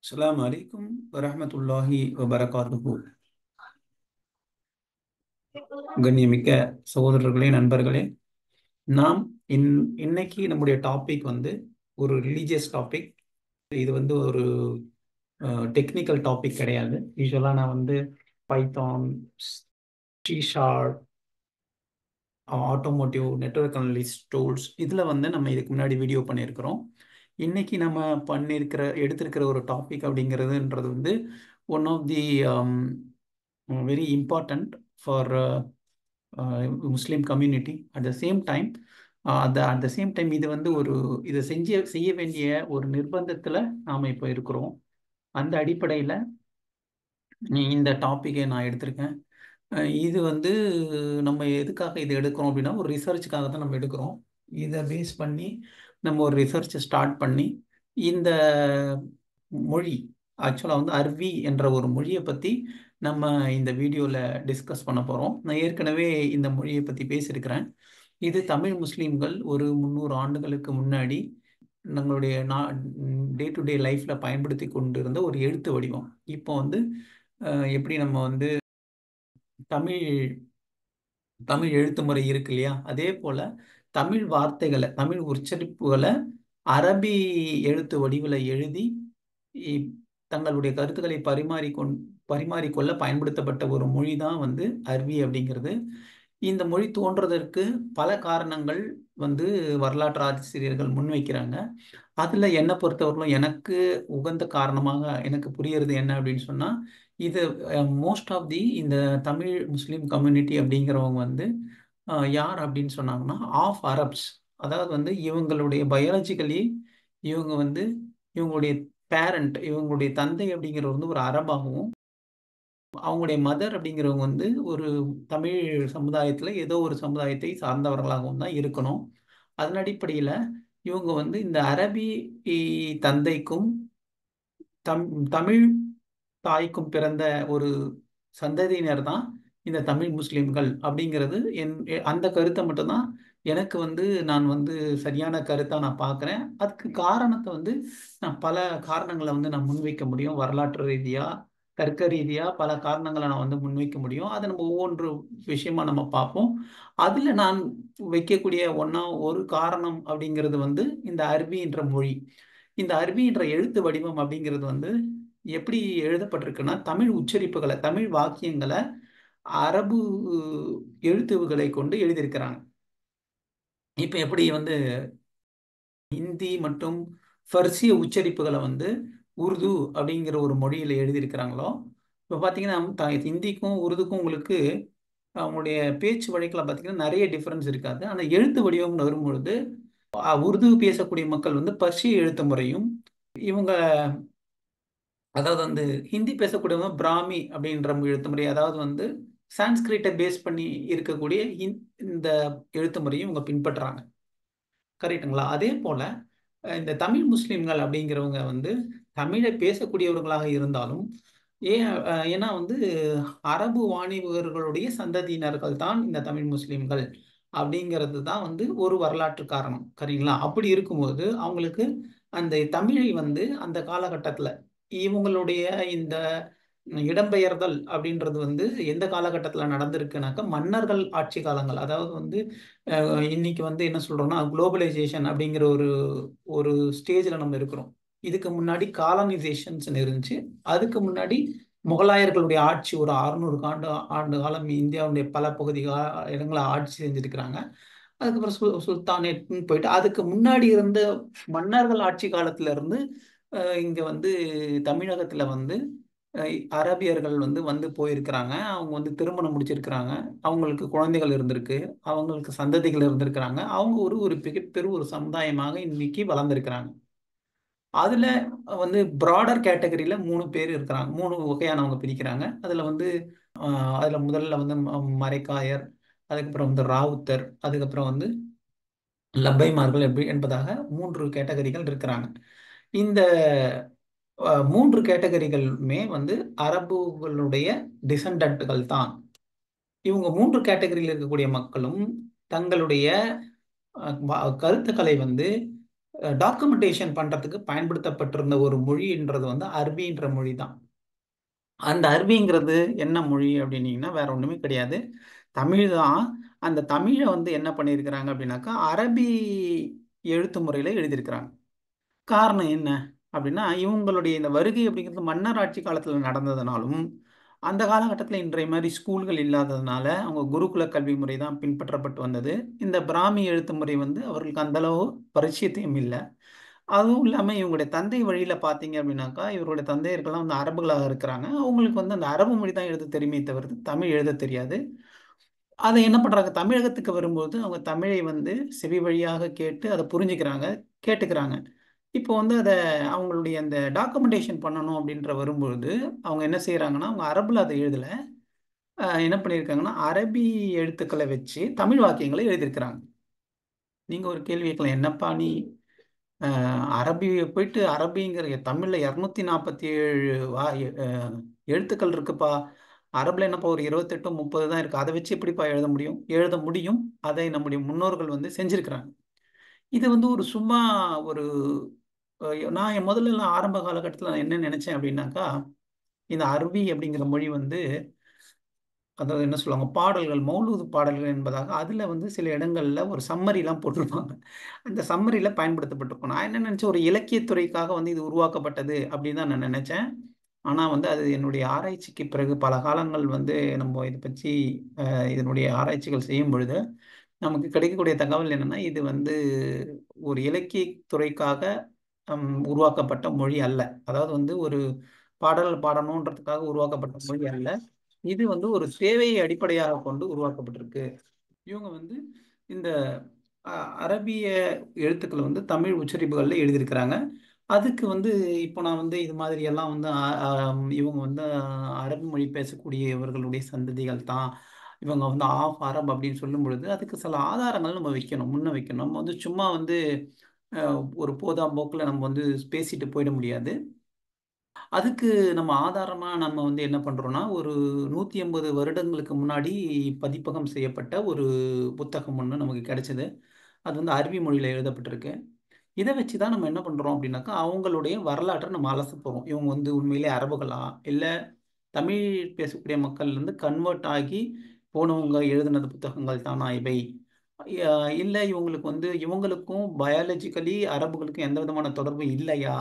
அஸ்ஸலாமு அலைக்கும் வரஹ்மத்துல்லாஹி வபரகாத்துஹு. கண்ணியமிக்க சகோதரர்களே, நண்பர்களே, நாம் இன்னைக்கு நம்முடைய டாபிக் வந்து ஒரு ரிலீஜியஸ் டாபிக். இது வந்து ஒரு டெக்னிக்கல் டாபிக் கிடையாது. யூஸ்வலாக நான் வந்து Python, C sharp, automotive, network analyst tools இதில் வந்து நம்ம இதுக்கு முன்னாடி வீடியோ பண்ணியிருக்கிறோம். இன்னைக்கு நம்ம எடுத்திருக்கிற ஒரு டாபிக் அப்படிங்கிறதுன்றது வந்து one of the very important for Muslim community. At the same time இது வந்து இதை செய்ய வேண்டிய ஒரு நிர்பந்தத்தில் நாம் இப்போ இருக்கிறோம். அந்த அடிப்படையில் இந்த டாப்பிக்கை நான் எடுத்திருக்கேன். இது வந்து நம்ம எதுக்காக இதை எடுக்கிறோம் அப்படின்னா, ஒரு ரிசர்ச்சுக்காக தான் நம்ம எடுக்கிறோம். இதை பேஸ் பண்ணி நம்ம ஒரு ரிசர்ச்சை ஸ்டார்ட் பண்ணி இந்த மொழி ஆக்சுவலாக வந்து அரபி என்ற ஒரு மொழியை பற்றி நம்ம இந்த வீடியோவில் டிஸ்கஸ் பண்ண போகிறோம். நான் ஏற்கனவே இந்த மொழியை பற்றி பேசியிருக்கிறேன். இது தமிழ் முஸ்லீம்கள் ஒரு 300 ஆண்டுகளுக்கு முன்னாடி நம்மளுடைய டே டு டே லைஃப்பில் பயன்படுத்தி கொண்டு இருந்த ஒரு எழுத்து வடிவம். இப்போ வந்து எப்படி நம்ம வந்து தமிழ் தமிழ் எழுத்து முறை இருக்கு இல்லையா, அதே போல தமிழ் வார்த்தைகளை, தமிழ் உச்சரிப்புகளை அரபி எழுத்து வடிவில் எழுதி இ- தங்களுடைய கருத்துக்களை பரிமாறிக்கொள்ள பயன்படுத்தப்பட்ட ஒரு மொழி தான் வந்து அரபி அப்படிங்கிறது. இந்த மொழி தோன்றதற்கு பல காரணங்கள் வந்து வரலாற்று ஆசிரியர்கள் முன்வைக்கிறாங்க. அதுல என்னை பொறுத்தவரையிலும் எனக்கு உகந்த காரணமாக எனக்கு புரியறது என்ன அப்படின்னு சொன்னா, இது மோஸ்ட் ஆஃப் தி இந்த தமிழ் முஸ்லீம் கம்யூனிட்டி அப்படிங்கிறவங்க வந்து யார் அப்படின்னு சொன்னாங்கன்னா ஆஃப் அரப்ஸ். அதாவது வந்து இவங்களுடைய பயாலஜிக்கலி இவங்க வந்து இவங்களுடைய பேரண்ட், இவங்களுடைய தந்தை அப்படிங்கிறவர் வந்து ஒரு அரபாகவும், அவங்களுடைய மதர் அப்படிங்கிறவங்க வந்து ஒரு தமிழ் சமுதாயத்துல ஏதோ ஒரு சமுதாயத்தை சார்ந்தவர்களாகவும் தான் இருக்கணும். அதன் அடிப்படையில இவங்க வந்து இந்த அரபி தந்தைக்கும் தம் தமிழ் தாய்க்கும் பிறந்த ஒரு சந்ததியினர் தான் இந்த தமிழ் முஸ்லிம்கள் அப்படிங்கிறது அந்த கருத்தை மட்டும்தான் எனக்கு வந்து நான் வந்து சரியான கருத்தா நான் பார்க்குறேன். அதுக்கு காரணத்தை வந்து நான் பல காரணங்களை வந்து நான் முன்வைக்க முடியும். வரலாற்று ரீதியா, தர்க்க ரீதியா பல காரணங்களை நான் வந்து முன்வைக்க முடியும். அதை நம்ம ஒவ்வொன்று விஷயமா நம்ம பார்ப்போம். அதுல நான் வைக்கக்கூடிய ஒரு காரணம் அப்படிங்கிறது வந்து இந்த அரபி என்ற மொழி. இந்த அரபி என்ற எழுத்து வடிவம் அப்படிங்கிறது வந்து எப்படி எழுதப்பட்டிருக்குன்னா, தமிழ் உச்சரிப்புகளை, தமிழ் வாக்கியங்களை அரபு எழுத்துக்களை கொண்டு எழுதியிருக்கிறாங்க. இப்ப எப்படி வந்து ஹிந்தி மற்றும் ஃபர்சிய உச்சரிப்புகளை வந்து உருது அப்படிங்கிற ஒரு மொழியில எழுதியிருக்கிறாங்களோ, இப்போ பார்த்தீங்கன்னா ஹிந்திக்கும் உருதுக்கும் உங்களுக்கு அவங்களுடைய பேச்சு வழக்கில் பார்த்தீங்கன்னா நிறைய டிஃப்ரென்ஸ் இருக்காது. ஆனால் எழுத்து வடிவம்னு வரும்பொழுது உருது பேசக்கூடிய மக்கள் வந்து பர்ஷிய எழுத்து முறையும், இவங்க அதாவது வந்து ஹிந்தி பேசக்கூடியவங்க பிராமி அப்படின்ற எழுத்து முறை, அதாவது வந்து சான்ஸ்கிரிட்டை பேஸ் பண்ணி இருக்கக்கூடிய இந்த எழுத்து முறையும் இவங்க பின்பற்றுறாங்க. கரெக்டுங்களா? அதே போல இந்த தமிழ் முஸ்லிம்கள் அப்படிங்கிறவங்க வந்து தமிழை பேசக்கூடியவர்களாக இருந்தாலும் ஏன்னா வந்து அரபு வாணிபர்களுடைய சந்ததியினர்கள் தான் இந்த தமிழ் முஸ்லிம்கள் அப்படிங்கிறது தான் வந்து ஒரு வரலாற்று காரணம். சரிங்களா? அப்படி இருக்கும்போது அவங்களுக்கு அந்த தமிழை வந்து அந்த காலகட்டத்தில் இவங்களுடைய இந்த இடம்பெயர்தல் அப்படின்றது வந்து எந்த காலகட்டத்தில் நடந்திருக்குனாக்கா, மன்னர்கள் ஆட்சி காலங்கள். அதாவது வந்து இன்னைக்கு வந்து என்ன சொல்றோம்னா குளோபலைசேஷன் அப்படிங்கிற ஒரு ஒரு ஸ்டேஜில் நம்ம இருக்கிறோம். இதுக்கு முன்னாடி காலனைசேஷன்ஸ் இருந்துச்சு. அதுக்கு முன்னாடி முகலாயர்களுடைய ஆட்சி ஒரு 600 ஆண்டு காலம் இந்தியாவுடைய பல இடங்களை ஆட்சி செஞ்சிருக்கிறாங்க. அதுக்கப்புறம் சுல்தானேட்னு போயிட்டு அதுக்கு முன்னாடி இருந்த மன்னர்கள் ஆட்சி காலத்துல இருந்து இங்க வந்து தமிழகத்துல வந்து அரபியர்கள் வந்து வந்து போயிருக்கிறாங்க. அவங்க வந்து திருமணம் முடிச்சிருக்கிறாங்க. அவங்களுக்கு குழந்தைகள் இருந்திருக்கு. அவங்களுக்கு சந்ததிகள் இருந்திருக்கிறாங்க. அவங்க ஒரு மிகப்பெரிய ஒரு சமுதாயமாக இன்னைக்கு வளர்ந்துருக்கிறாங்க. அதுல வந்து ப்ராடர் கேட்டகரியில 3 பேர் இருக்கிறாங்க. 3 வகையானவங்க பிரிக்கிறாங்க. அதுல முதல்ல வந்து மரைக்காயர், அதுக்கப்புறம் வந்து ராவுத்தர், அதுக்கப்புறம் வந்து லப்பைமார்கள் என்பதாக 3 கேட்டகரிகள் இருக்கிறாங்க. இந்த 3 கேட்டகரிகளுமே வந்து அரபுகளுடைய டிசண்டன்ட்கள் தான். இவங்க 3 கேட்டகரியில் இருக்கக்கூடிய மக்களும் தங்களுடைய கருத்துக்களை வந்து டாக்குமெண்டேஷன் பண்றதுக்கு பயன்படுத்தப்பட்டிருந்த ஒரு மொழின்றது வந்து அரபின்ற மொழி தான். அந்த அரபிங்கிறது என்ன மொழி அப்படின்னீங்கன்னா வேற ஒண்ணுமே கிடையாது, தமிழ் தான். அந்த தமிழை வந்து என்ன பண்ணியிருக்கிறாங்க அப்படின்னாக்கா அரபி எழுத்து முறையில எழுதியிருக்கிறாங்க. காரணம் என்ன அப்படின்னா, இவங்களுடைய இந்த வருகை அப்படிங்கிறது மன்னர் ஆட்சி காலத்துல நடந்ததுனாலும், அந்த காலகட்டத்தில் இன்றைய மாதிரி ஸ்கூல்கள் இல்லாததுனால அவங்க குருகுல கல்வி முறை தான் பின்பற்றப்பட்டு வந்தது. இந்த பிராமி எழுத்து முறை வந்து அவர்களுக்கு அந்த அளவு பரிச்சயத்தையும் இல்லை. அதுவும் இல்லாமல் இவங்களுடைய தந்தை வழியில பார்த்தீங்க அப்படின்னாக்கா, இவருடைய தந்தையர்கள்லாம் வந்து அரபுகளாக இருக்கிறாங்க. அவங்களுக்கு வந்து அந்த அரபு மொழி தான் எழுத தெரியுமே தவிர்த்து தமிழ் எழுத தெரியாது. அதை என்ன பண்றாங்க, தமிழகத்துக்கு வரும்போது அவங்க தமிழை வந்து செவி வழியாக கேட்டு அதை புரிஞ்சுக்கிறாங்க, கேட்டுக்கிறாங்க. இப்போ வந்து அதை அவங்களுடைய அந்த டாக்குமெண்டேஷன் பண்ணணும் அப்படின்ற வரும்பொழுது அவங்க என்ன செய்யறாங்கன்னா, அவங்க அரபுல அதை எழுதல, என்ன பண்ணியிருக்காங்கன்னா அரபி எழுத்துக்களை வச்சு தமிழ் வாக்கியங்களை எழுதியிருக்கிறாங்க. நீங்க ஒரு கேள்வி கேட்கலாம், என்னப்பா நீ அரபி போயிட்டு அரபிங்கிற தமிழ்ல 247 எழுத்துக்கள் இருக்குப்பா, அரபுல என்னப்பா ஒரு 28 30 தான் இருக்கு, அதை வச்சு எப்படிப்பா எழுத முடியும்? எழுத முடியும். அதை நம்முடைய முன்னோர்கள் வந்து செஞ்சிருக்கிறாங்க. இது வந்து ஒரு சும்மா ஒரு நான் என் முதல்ல எல்லாம் ஆரம்ப காலகட்டத்தில் நான் என்ன நினைச்சேன் அப்படின்னாக்கா, இந்த அரபி அப்படிங்கிற மொழி வந்து அதாவது என்ன சொல்லுவாங்க, பாடல்கள் மௌலூது பாடல்கள் என்பதாக அதுல வந்து சில இடங்கள்ல ஒரு சம்மரிலாம் போட்டிருப்பாங்க. அந்த சம்மரியில பயன்படுத்தப்பட்டிருக்கும். நான் என்ன நினைச்சேன், ஒரு இலக்கியத்துறைக்காக வந்து இது உருவாக்கப்பட்டது அப்படின்னு தான் நான் நினைச்சேன். ஆனா வந்து அது என்னுடைய ஆராய்ச்சிக்கு பிறகு பல காலங்கள் வந்து நம்ம இதை பற்றி இதனுடைய ஆராய்ச்சிகள் செய்யும் பொழுது நமக்கு கிடைக்கக்கூடிய தகவல் என்னன்னா, இது வந்து ஒரு இலக்கிய துறைக்காக உருவாக்கப்பட்ட மொழி அல்ல. அதாவது வந்து ஒரு பாடல் பாடணுன்றதுக்காக உருவாக்கப்பட்ட மொழி அல்ல. இது வந்து ஒரு தேவையை அடிப்படையாக கொண்டு உருவாக்கப்பட்டிருக்கு. இவங்க வந்து இந்த அரபிய எழுத்துக்களை வந்து தமிழ் உச்சரிப்புகளில் எழுதியிருக்கிறாங்க. அதுக்கு வந்து இப்போ நான் வந்து இது மாதிரி எல்லாம் வந்து இவங்க வந்து அரபு மொழி பேசக்கூடியவர்களுடைய சந்ததிகள் தான், இவங்க வந்து ஆஃப் அரப் அப்படின்னு சொல்லும் பொழுது அதுக்கு சில ஆதாரங்கள் நம்ம வைக்கணும், முன்ன வைக்கணும். நம்ம வந்து சும்மா வந்து ஒரு போதாம்போக்கில் நம்ம வந்து பேசிட்டு போயிட முடியாது. அதுக்கு நம்ம ஆதாரமா நம்ம வந்து என்ன பண்றோம்னா, ஒரு 150 வருடங்களுக்கு முன்னாடி பதிப்பகம் செய்யப்பட்ட ஒரு புத்தகம் ஒன்று நமக்கு கிடைச்சது. அது வந்து அரபி மொழியில எழுதப்பட்டிருக்கு. இதை வச்சு தான் நம்ம என்ன பண்றோம் அப்படின்னாக்கா, அவங்களுடைய வரலாற்றை நம்ம அலச போறோம். இவங்க வந்து உண்மையிலே அரபுகளா, இல்லை தமிழ் பேசக்கூடிய மக்கள்ல இருந்து கன்வெர்ட் ஆகி போனவங்க எழுதினது புத்தகங்கள் தானா இவை, இல்லை இவங்களுக்கு வந்து இவங்களுக்கும் பயாலஜிக்கலி அரபுகளுக்கும் எந்த விதமான தொடர்பும் இல்லையா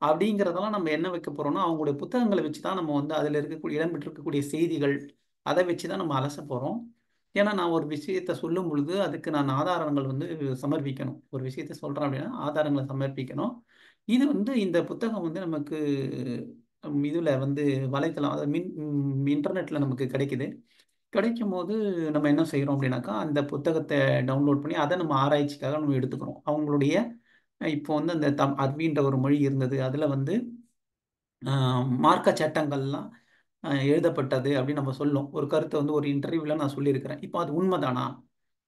அப்படிங்கிறதெல்லாம் நம்ம என்ன வைக்க போறோம்னா, அவங்களுடைய புத்தகங்களை வச்சு தான் நம்ம வந்து அதில் இருக்கக்கூடிய இடம்பெற்றிருக்கக்கூடிய செய்திகள் அதை வச்சு தான் நம்ம அலச போறோம். ஏன்னா நான் ஒரு விஷயத்த சொல்லும் பொழுது அதுக்கு நான் ஆதாரங்கள் வந்து சமர்ப்பிக்கணும். ஒரு விஷயத்த சொல்றேன் அப்படின்னா ஆதாரங்களை சமர்ப்பிக்கணும். இது வந்து இந்த புத்தகம் வந்து நமக்கு இதுல வந்து வலைத்தளம், அதாவது இன்டர்நெட்ல நமக்கு கிடைக்குது. கிடைக்கும் போது நம்ம என்ன செய்யறோம் அப்படின்னாக்கா, அந்த புத்தகத்தை டவுன்லோட் பண்ணி அதை நம்ம ஆராய்ச்சிக்காக நம்ம எடுத்துக்கிறோம். அவங்களுடைய இப்போ வந்து அந்த அரபின்ற ஒரு மொழி இருந்தது, அதுல வந்து மார்க்க சட்டங்கள்லாம் எழுதப்பட்டது அப்படின்னு நம்ம சொல்லும் ஒரு கருத்தை வந்து ஒரு இன்டர்வியூல நான் சொல்லியிருக்கிறேன். இப்போ அது உண்மைதானா?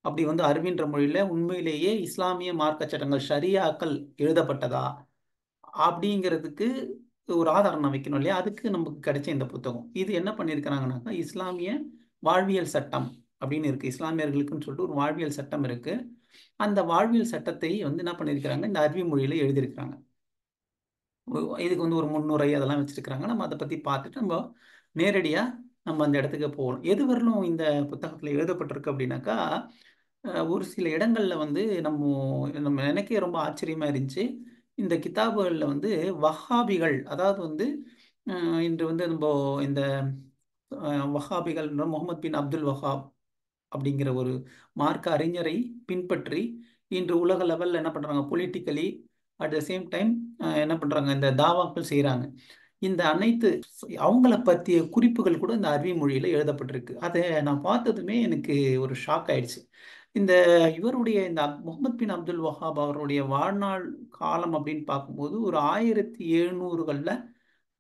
அப்படி வந்து அரபின்ற மொழியில உண்மையிலேயே இஸ்லாமிய மார்க்க சட்டங்கள் ஷரியாக்கள் எழுதப்பட்டதா அப்படிங்கிறதுக்கு ஒரு ஆதாரம் நான் வைக்கணும் இல்லையா? அதுக்கு நமக்கு கிடைச்ச இந்த புத்தகம் இது என்ன பண்ணியிருக்கிறாங்கனாக்கா, இஸ்லாமிய வாழ்வியல் சட்டம் அப்படின்னு இருக்கு. இஸ்லாமியர்களுக்குன்னு சொல்லிட்டு ஒரு வாழ்வியல் சட்டம் இருக்கு. அந்த வாழ்வியல் சட்டத்தை வந்து என்ன பண்ணியிருக்கிறாங்க, இந்த அரபி மொழியில எழுதியிருக்கிறாங்க. இதுக்கு வந்து ஒரு முன்னுரை அதெல்லாம் வச்சிருக்கிறாங்க. நம்ம அதை பத்தி பார்த்துட்டு நம்ம நேரடியா நம்ம அந்த இடத்துக்கு போகணும். எது வரலும் இந்த புத்தகத்துல எழுதப்பட்டிருக்கு அப்படின்னாக்கா, ஒரு சில இடங்கள்ல வந்து நம்ம நம்ம எனக்கே ரொம்ப ஆச்சரியமா இருந்துச்சு. இந்த கிதாபுகள்ல வந்து வஹாபிகள், அதாவது வந்து இன்று வந்து நம்ம இந்த வஹாபிகள் முகமது பின் அப்துல் வஹாப் அப்படிங்கிற ஒரு மார்க்க அறிஞரை பின்பற்றி இன்று உலக லெவல்ல என்ன பண்றாங்க, politically at the same time என்ன பண்றாங்க, இந்த தாவாக்கள் செய்றாங்க. இந்த அனைத்து அவங்கள பற்றிய குறிப்புகள் கூட இந்த அரபி மொழியில எழுதப்பட்டிருக்கு. அதை நான் பார்த்ததுமே எனக்கு ஒரு ஷாக் ஆயிடுச்சு. இந்த இவருடைய இந்த முகமது பின் அப்துல் வஹாப் அவருடைய வாழ்நாள் காலம் அப்படின்னு பார்க்கும்போது ஒரு 1700களில்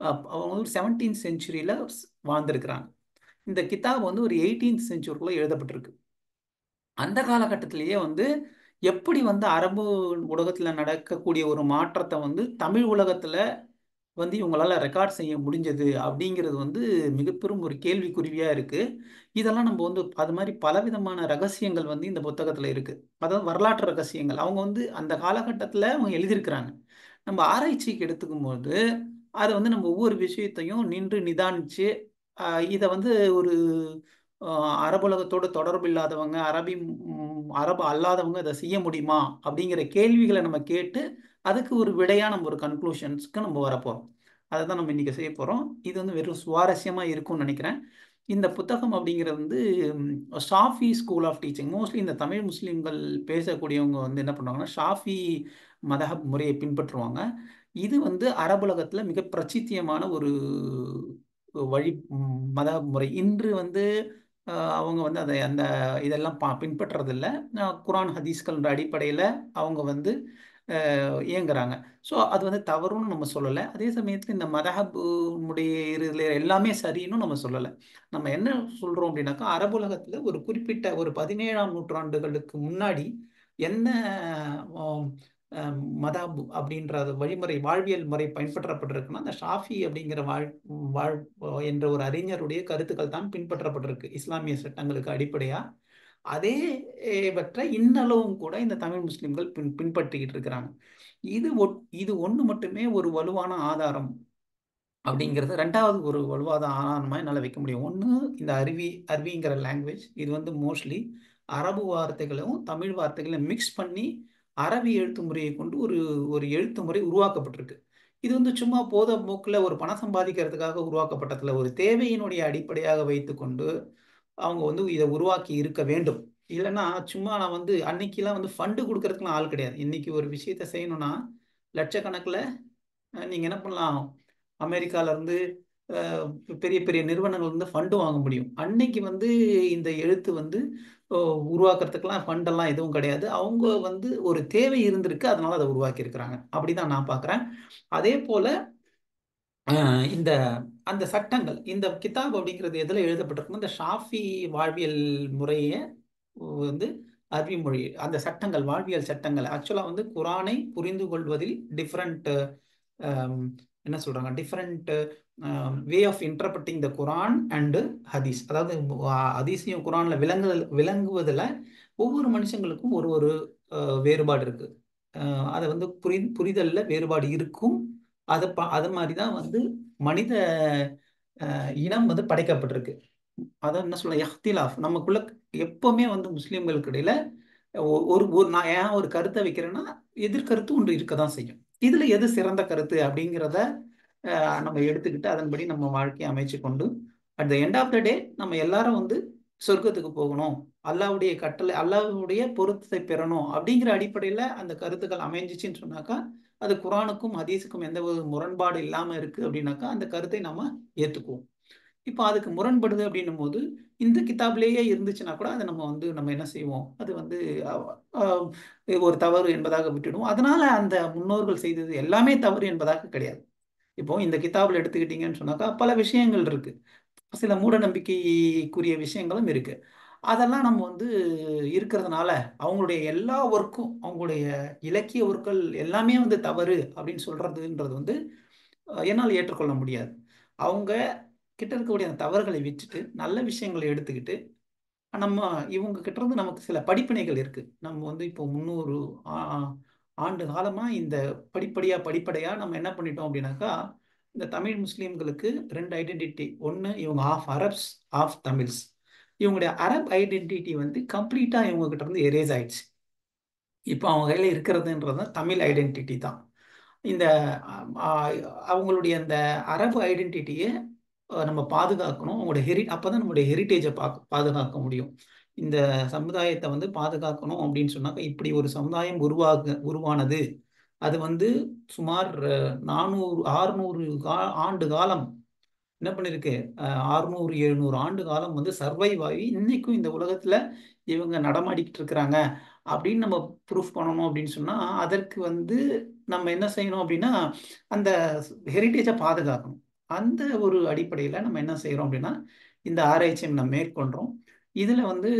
அவங்க வந்து 17th செஞ்சுரியில வாழ்ந்திருக்கிறாங்க. இந்த கிதாப் வந்து ஒரு 18th செஞ்சுரிக்குள்ள எழுதப்பட்டிருக்கு. அந்த காலகட்டத்திலேயே வந்து எப்படி வந்து அரபு உலகத்துல நடக்கக்கூடிய ஒரு மாற்றத்தை வந்து தமிழ் உலகத்துல வந்து இவங்களால ரெக்கார்ட் செய்ய முடிஞ்சது அப்படிங்கிறது வந்து மிகப்பெரும் ஒரு கேள்விக்குருவியா இருக்கு. இதெல்லாம் நம்ம வந்து அது மாதிரி பலவிதமான ரகசியங்கள் வந்து இந்த புத்தகத்துல இருக்கு. அதாவது வரலாற்று ரகசியங்கள் அவங்க வந்து அந்த காலகட்டத்துல அவங்க எழுதியிருக்கிறாங்க. நம்ம ஆராய்ச்சிக்கு எடுத்துக்கும் போது அதை வந்து நம்ம ஒவ்வொரு விஷயத்தையும் நின்று நிதானிச்சு இதை வந்து ஒரு அரபுலகத்தோடு தொடர்பு இல்லாதவங்க அரபு அல்லாதவங்க இதை செய்ய முடியுமா அப்படிங்கிற கேள்விகளை நம்ம கேட்டு அதுக்கு ஒரு விடையா நம்ம ஒரு கன்க்ளூஷன்ஸ்க்கு நம்ம வரப்போறோம். அதை தான் நம்ம இன்னைக்கு செய்ய போறோம். இது வந்து வெறும் சுவாரஸ்யமா இருக்கும்னு நினைக்கிறேன். இந்த புத்தகம் அப்படிங்கிறது வந்து ஷாஃபி ஸ்கூல் ஆஃப் டீச்சிங். மோஸ்ட்லி இந்த தமிழ் முஸ்லீம்கள் பேசக்கூடியவங்க வந்து என்ன பண்ணுவாங்கன்னா ஷாஃபி மதஹப் முறையை பின்பற்றுவாங்க. இது வந்து அரபுலகத்துல மிக பிரசித்தியமான ஒரு வழி மத முறை. இன்று வந்து அவங்க வந்து அதை அந்த இதெல்லாம் பின்பற்றுறதில்ல. குரான் ஹதீஸ்கள் அடிப்படையில் அவங்க வந்து இயங்குறாங்க. ஸோ அது வந்து தவறுன்னு நம்ம சொல்லலை. அதே சமயத்தில் இந்த மதஹப் உடைய இதில் எல்லாமே சரின்னு நம்ம சொல்லலை. நம்ம என்ன சொல்கிறோம் அப்படின்னாக்கா அரபுலகத்தில் ஒரு குறிப்பிட்ட ஒரு 17ஆம் நூற்றாண்டுகளுக்கு முன்னாடி என்ன மதாபு அப்படின்ற வழிமுறை வாழ்வியல் முறை பயன்பற்றப்பட்டிருக்குன்னா அந்த ஷாஃபி அப்படிங்கிற வாழ் என்ற ஒரு அறிஞருடைய கருத்துக்கள் தான் பின்பற்றப்பட்டிருக்கு இஸ்லாமிய சட்டங்களுக்கு அடிப்படையா. அதே பற்ற இன்னளவும் கூட இந்த தமிழ் முஸ்லிம்கள் பின்பற்றிக்கிட்டு இருக்கிறாங்க. இது ஒண்ணு மட்டுமே ஒரு வலுவான ஆதாரம் அப்படிங்கிறது. ரெண்டாவது ஒரு வலுவாத ஆதாரமா என்னால் வைக்க முடியும். ஒன்று இந்த அருவிங்கிற லாங்குவேஜ் இது வந்து மோஸ்ட்லி அரபு வார்த்தைகளும் தமிழ் வார்த்தைகளையும் மிக்ஸ் பண்ணி அரபி எழுத்து முறையை கொண்டு ஒரு ஒரு எழுத்து முறை உருவாக்கப்பட்டிருக்கு. இது வந்து சும்மா போத போக்கில் ஒரு பணம் சம்பாதிக்கிறதுக்காக உருவாக்கப்பட்டதில்ல. ஒரு தேவையினுடைய அடிப்படையாக வைத்துக்கொண்டு அவங்க வந்து இதை உருவாக்கி இருக்க வேண்டும். இல்லைன்னா சும்மா நான் வந்து அன்னைக்கெல்லாம் வந்து ஃபண்டு கொடுக்கறதுக்குலாம் ஆள் கிடையாது. இன்னைக்கு ஒரு விஷயத்த செய்யணும்னா லட்சக்கணக்கில் நீங்கள் என்ன பண்ணலாம், அமெரிக்கால இருந்து பெரிய பெரிய நிறுவனங்கள் வந்து ஃபண்டு வாங்க முடியும். அன்னைக்கு வந்து இந்த எழுத்து வந்து உருவாக்குறதுக்கெல்லாம் ஃபண்டெல்லாம் எதுவும் கிடையாது. அவங்க வந்து ஒரு தேவை இருந்திருக்கு, அதனால அதை உருவாக்கி இருக்கிறாங்க. அப்படிதான் நான் பார்க்குறேன். அதே போல இந்த அந்த சட்டங்கள் இந்த கிதாப் அப்படிங்கிறது எதில் எழுதப்பட்டிருக்கும், இந்த ஷாஃபி வாழ்வியல் முறையை வந்து அரபி மொழி அந்த சட்டங்கள் வாழ்வியல் சட்டங்கள் ஆக்சுவலாக வந்து குரானை புரிந்து கொள்வதில் டிஃப்ரெண்ட் என்ன சொல்றாங்க different way of interpreting the Quran and hadith. அதாவது ஹதீஸையும் குரானில் விளங்குவதில் ஒவ்வொரு மனுஷங்களுக்கும் ஒரு ஒரு வேறுபாடு இருக்கு. அதை வந்து புரிதல்ல வேறுபாடு இருக்கும். அது மாதிரி தான் வந்து மனித இனம் வந்து படைக்கப்பட்டிருக்கு. அதான் என்ன சொல்ல இஹ்திலாஃப் நமக்குள்ள எப்பவுமே வந்து முஸ்லீம்களுக்கு இடையில ஒரு ஒரு நான் ஏன் ஒரு கருத்தை வைக்கிறேன்னா எதிர்கருத்து ஒன்று இருக்க தான் செய்யும். இதுல எது சிறந்த கருத்து அப்படிங்கிறத நம்ம எடுத்துக்கிட்டு அதன்படி நம்ம வாழ்க்கையை அமைச்சு கொண்டு at the end of the day நம்ம எல்லாரும் வந்து சொர்க்கத்துக்கு போகணும், அல்லாவுடைய கட்டளை அல்லாவுடைய பொருத்தத்தை பெறணும் அப்படிங்கிற அடிப்படையில அந்த கருத்துக்கள் அமைஞ்சிச்சின்னு சொன்னாக்கா அது குரானுக்கும் ஹதீஸுக்கும் எந்த ஒரு முரண்பாடு இல்லாம இருக்கு அப்படின்னாக்கா அந்த கருத்தை நம்ம ஏத்துக்குவோம். இப்போ அதுக்கு முரண்படுது அப்படின்னும் போது இந்த கிதாப்லேயே இருந்துச்சுன்னா கூட அதை நம்ம என்ன செய்வோம், அது வந்து ஒரு தவறு என்பதாக விட்டுடுவோம். அதனால அந்த முன்னோர்கள் செய்தது எல்லாமே தவறு என்பதாக கிடையாது. இப்போ இந்த கிதாபில் எடுத்துக்கிட்டீங்கன்னு சொன்னாக்கா பல விஷயங்கள் இருக்கு, சில மூட நம்பிக்கைக்குரிய விஷயங்களும் இருக்கு. அதெல்லாம் நம்ம வந்து இருக்கிறதுனால அவங்களுடைய எல்லா ஒர்க்கும் அவங்களுடைய இலக்கிய ஒர்க்கள் எல்லாமே வந்து தவறு அப்படின்னு சொல்றதுன்றது வந்து என்னால் ஏற்றுக்கொள்ள முடியாது. அவங்க கிட்ட இருக்கக்கூடிய அந்த தவறுகளை விட்டுட்டு நல்ல விஷயங்களை எடுத்துக்கிட்டு நம்ம இவங்க கிட்ட இருந்து நமக்கு சில படிப்பினைகள் இருக்கு. நம்ம வந்து இப்போ 300 ஆண்டு காலமா இந்த படிப்படியா நம்ம என்ன பண்ணிட்டோம் அப்படின்னாக்கா இந்த தமிழ் முஸ்லீம்களுக்கு ரெண்டு ஐடென்டிட்டி. ஒன்று இவங்க ஆஃப் அரப்ஸ், ஆஃப் தமிழ்ஸ். இவங்களுடைய அரப் ஐடென்டிட்டி வந்து கம்ப்ளீட்டா இவங்க கிட்ட இருந்து எரேஸ் ஆயிடுச்சு. இப்போ அவங்க கையில் இருக்கிறதுன்றது தமிழ் ஐடென்டிட்டி தான். இந்த அவங்களுடைய அந்த அரபு ஐடென்டிட்டியை நம்ம பாதுகாக்கணும். அவங்களோட அப்பதான் நம்மளுடைய ஹெரிட்டேஜை பாதுகாக்க முடியும். இந்த சமுதாயத்தை வந்து பாதுகாக்கணும் அப்படின்னு சொன்னாக்க இப்படி ஒரு சமுதாயம் உருவானது. அது வந்து சுமார் 400 600 ஆண்டு காலம் என்ன பண்ணிருக்கு, 600 700 ஆண்டு காலம் வந்து சர்வைவ் ஆகி இன்னைக்கும் இந்த உலகத்துல இவங்க நடமாடிக்கிட்டு இருக்கிறாங்க அப்படின்னு நம்ம ப்ரூஃப் பண்ணணும். அப்படின்னு சொன்னா அதற்கு வந்து நம்ம என்ன செய்யணும் அப்படின்னா அந்த ஹெரிட்டேஜை பாதுகாக்கணும். அந்த ஒரு அடிப்படையில் நம்ம என்ன செய்யறோம் அப்படின்னா இந்த ஆராய்ச்சியை நம்ம மேற்கொள்றோம். இதுல வந்து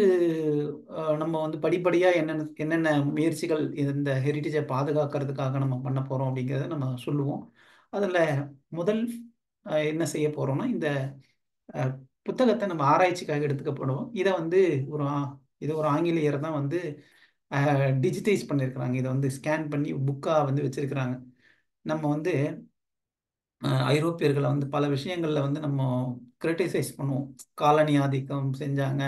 நம்ம வந்து படிப்படியா என்னென்ன முயற்சிகள் இந்த ஹெரிட்டேஜை பாதுகாக்கிறதுக்காக நம்ம பண்ண போறோம் அப்படிங்கிறத நம்ம சொல்லுவோம். அதில் முதல் என்ன செய்ய போகிறோம்னா, இந்த அஹ், புத்தகத்தை நம்ம ஆராய்ச்சிக்காக எடுத்துக்கப்படுவோம். இதை வந்து ஒரு இது ஒரு ஆங்கிலேயர் தான் வந்து டிஜிட்டைஸ் பண்ணியிருக்கிறாங்க. இதை வந்து ஸ்கேன் பண்ணி புக்காக வந்து வச்சிருக்கிறாங்க. நம்ம வந்து ஐரோப்பியர்களை வந்து பல விஷயங்களில் வந்து நம்ம கிரிட்டிசைஸ் பண்ணுவோம். காலனி ஆதிக்கம் செஞ்சாங்க,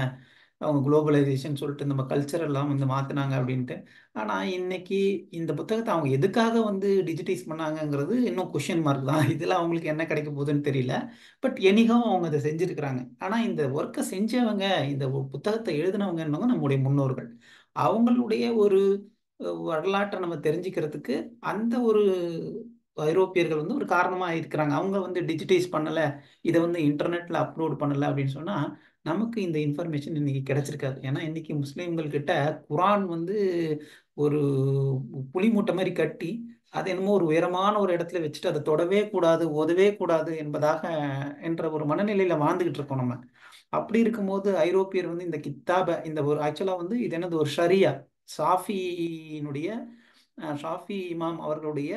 அவங்க குளோபலைசேஷன் சொல்லிட்டு நம்ம கல்ச்சர் எல்லாம் வந்து மாற்றினாங்க அப்படின்ட்டு. ஆனால் இன்னைக்கு இந்த புத்தகத்தை அவங்க எதுக்காக வந்து டிஜிட்டைஸ் பண்ணாங்கங்கிறது இன்னும் கொஷின் மார்க் தான். இதில் அவங்களுக்கு என்ன கிடைக்க போகுதுன்னு தெரியல. பட் எனிஹோ அவங்க அதை செஞ்சுருக்கிறாங்க. ஆனால் இந்த ஒர்க்கை செஞ்சவங்க, இந்த புத்தகத்தை எழுதினவங்க என்னவங்க நம்முடைய முன்னோர்கள். அவங்களுடைய ஒரு வரலாற்றை நம்ம தெரிஞ்சுக்கிறதுக்கு அந்த ஒரு ஐரோப்பியர்கள் வந்து ஒரு காரணமாக இருக்கிறாங்க. அவங்க வந்து டிஜிட்டைஸ் பண்ணலை, இதை வந்து இன்டர்நெட்டில் அப்லோட் பண்ணலை அப்படின்னு சொன்னால் நமக்கு இந்த இன்ஃபர்மேஷன் இன்னைக்கு கிடைச்சிருக்காது. ஏன்னா இன்னைக்கு முஸ்லீம்கள் கிட்ட குரான் வந்து ஒரு புலி மூட்டை மாதிரி கட்டி அது என்னமோ ஒரு உயரமான ஒரு இடத்துல வச்சுட்டு அதை தொடவே கூடாது, ஓதவே கூடாது என்பதாக என்ற ஒரு மனநிலையில வாழ்ந்துகிட்டு இருக்கோம் நம்ம. அப்படி இருக்கும்போது ஐரோப்பியர் வந்து இந்த கித்தாபை, இந்த ஒரு ஆக்சுவலா வந்து இது என்னது, ஒரு ஷரியா, ஷாஃபியினுடைய ஷாஃபி இமாம் அவர்களுடைய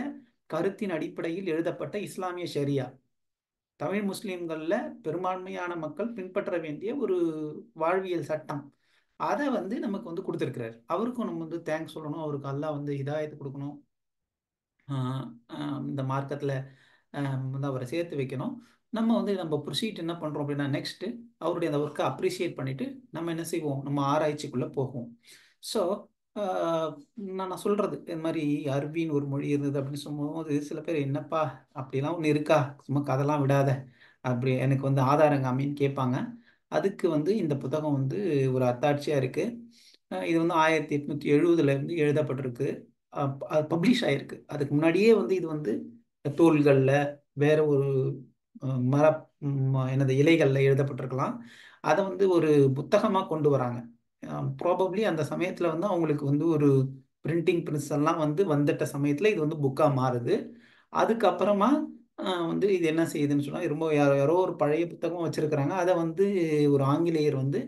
கருத்தின் அடிப்படையில் எழுதப்பட்ட இஸ்லாமிய ஷரியா, தமிழ் முஸ்லிம்கள்ல பெரும்பான்மையான மக்கள் பின்பற்ற வேண்டிய ஒரு வாழ்வியல் சட்டம். அதை வந்து நமக்கு வந்து கொடுத்துருக்கிறார். அவருக்கும் நம்ம வந்து தேங்க்ஸ் சொல்லணும். அவருக்கு அல்லாஹ் வந்து ஹிதாயத்து கொடுக்கணும். இந்த மார்க்கத்தில் வந்து அவரை சேர்த்து வைக்கணும். நம்ம வந்து நம்ம ப்ரொசீட் என்ன பண்ணுறோம் அப்படின்னா, நெக்ஸ்ட்டு அவருடைய அந்த ஒர்க்கை அப்ரிஷியேட் பண்ணிவிட்டு நம்ம என்ன செய்வோம், நம்ம ஆராய்ச்சிக்குள்ளே போவோம். ஸோ நான் சொல்கிறது இந்த மாதிரி அரபின்னு ஒரு மொழி இருந்தது அப்படின்னு சொல்லும்போது சில பேர் என்னப்பா அப்படிலாம் ஒன்று இருக்கா, சும்மா கதெல்லாம் விடாத, அப்படி எனக்கு வந்து ஆதாரங்க அம்மின்னு கேட்பாங்க. அதுக்கு வந்து இந்த புத்தகம் வந்து ஒரு அத்தாட்சியாக இருக்குது. இது வந்து 1870 இருந்து எழுதப்பட்டிருக்கு. அது பப்ளிஷ் ஆயிருக்கு. அதுக்கு முன்னாடியே வந்து இது வந்து தோள்களில் வேற ஒரு மர என்னது இலைகளில் எழுதப்பட்டிருக்கலாம். அதை வந்து ஒரு புத்தகமாக கொண்டு வராங்க. ப்ராபப்ளி அந்த சமயத்தில் வந்து அவங்களுக்கு வந்து ஒரு பிரிண்டிங் ப்ரெஸ் எல்லாம் வந்து வந்துட்ட சமயத்தில் இது வந்து புக்காக மாறுது. அதுக்கப்புறமா வந்து இது என்ன செய்யுதுன்னு சொன்னால், ரொம்ப யாரோ யாரோ ஒரு பழைய புத்தகம் வச்சுருக்கிறாங்க. அதை வந்து ஒரு ஆங்கிலேயர் வந்து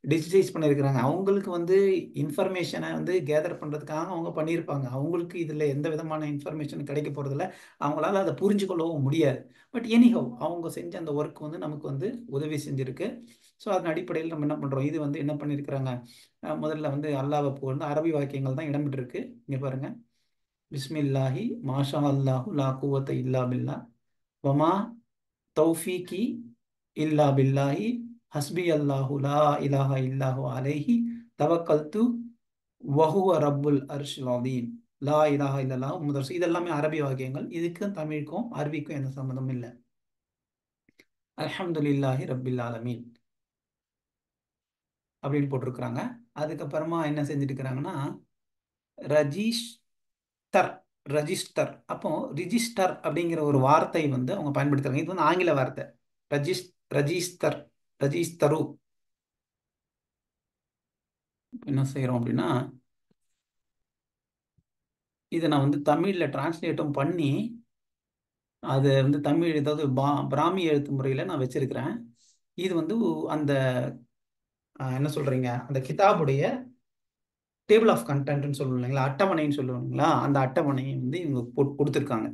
டிஜிட்டைஸ் பண்ணியிருக்கிறாங்க. அவங்களுக்கு வந்து இன்ஃபர்மேஷனை வந்து கேதர் பண்ணுறதுக்காக அவங்க பண்ணியிருப்பாங்க. அவங்களுக்கு இதில் எந்த விதமான இன்ஃபர்மேஷன் கிடைக்க போகிறதில்ல. அவங்களால அதை புரிஞ்சுக்கொள்ளவும் முடியாது. பட் எனிஹவ் அவங்க செஞ்ச அந்த ஒர்க் வந்து நமக்கு வந்து உதவி செஞ்சுருக்கு. ஸோ அதன் அடிப்படையில் நம்ம என்ன பண்ணுறோம், இது வந்து என்ன பண்ணியிருக்கிறாங்க, முதல்ல வந்து அல்லாஹ்வை புகழ்ந்து அரபி வாக்கியங்கள் தான் இடம்பெற்றிருக்கு. இங்கே பாருங்க, பிஸ்மில்லாஹி மாஷா அல்லாஹு லா குவத்த இல்லா பில்லா வமா தௌஃபீகி இல்லா பில்லாஹி ஹஸ்பி அல்லாஹு லா இலாஹா இல்லாஹு அலைஹி தவக்கல்து வஹுவ ரப்புல் அர்ஷில் அதீம் லா இலாஹா இல்லல்லாஹு முஹம்மது ரசூல். இதெல்லாமே அரபி வாக்கியங்கள். இதுக்கும் தமிழுக்கும் அரபிக்கும் எந்த சம்மந்தமும் இல்லை. அல்ஹம்துலில்லாஹி ரப்பில் ஆலமீன் அப்படின்னு போட்டிருக்கிறாங்க. அதுக்கப்புறமா என்ன செஞ்சுட்டு இருக்கிறாங்கன்னா, ரஜிஸ்டர் ரஜிஸ்டர், அப்போ ரிஜிஸ்டர் அப்படிங்கிற ஒரு வார்த்தை வந்து அவங்க பயன்படுத்துறாங்க. இது வந்து ஆங்கில வார்த்தை. ரஜிஸ் ரஜிஸ்டர் ரஜிஸ்தரு. என்ன செய்யறோம் அப்படின்னா, இதை நான் வந்து தமிழில் டிரான்ஸ்லேட்டும் பண்ணி அதை வந்து தமிழ் ஏதாவது பிராமி எழுத்து முறையில் நான் வச்சிருக்கிறேன். இது வந்து அந்த என்ன சொல்றீங்க, அந்த கிதாபுடைய டேபிள் ஆஃப் கண்டென்ட்னு சொல்லுவோம் இல்லைங்களா, அட்டவணைன்னு சொல்லுவோம் இல்லைங்களா, அந்த அட்டவணையை வந்து இவங்க கொடுத்துருக்காங்க.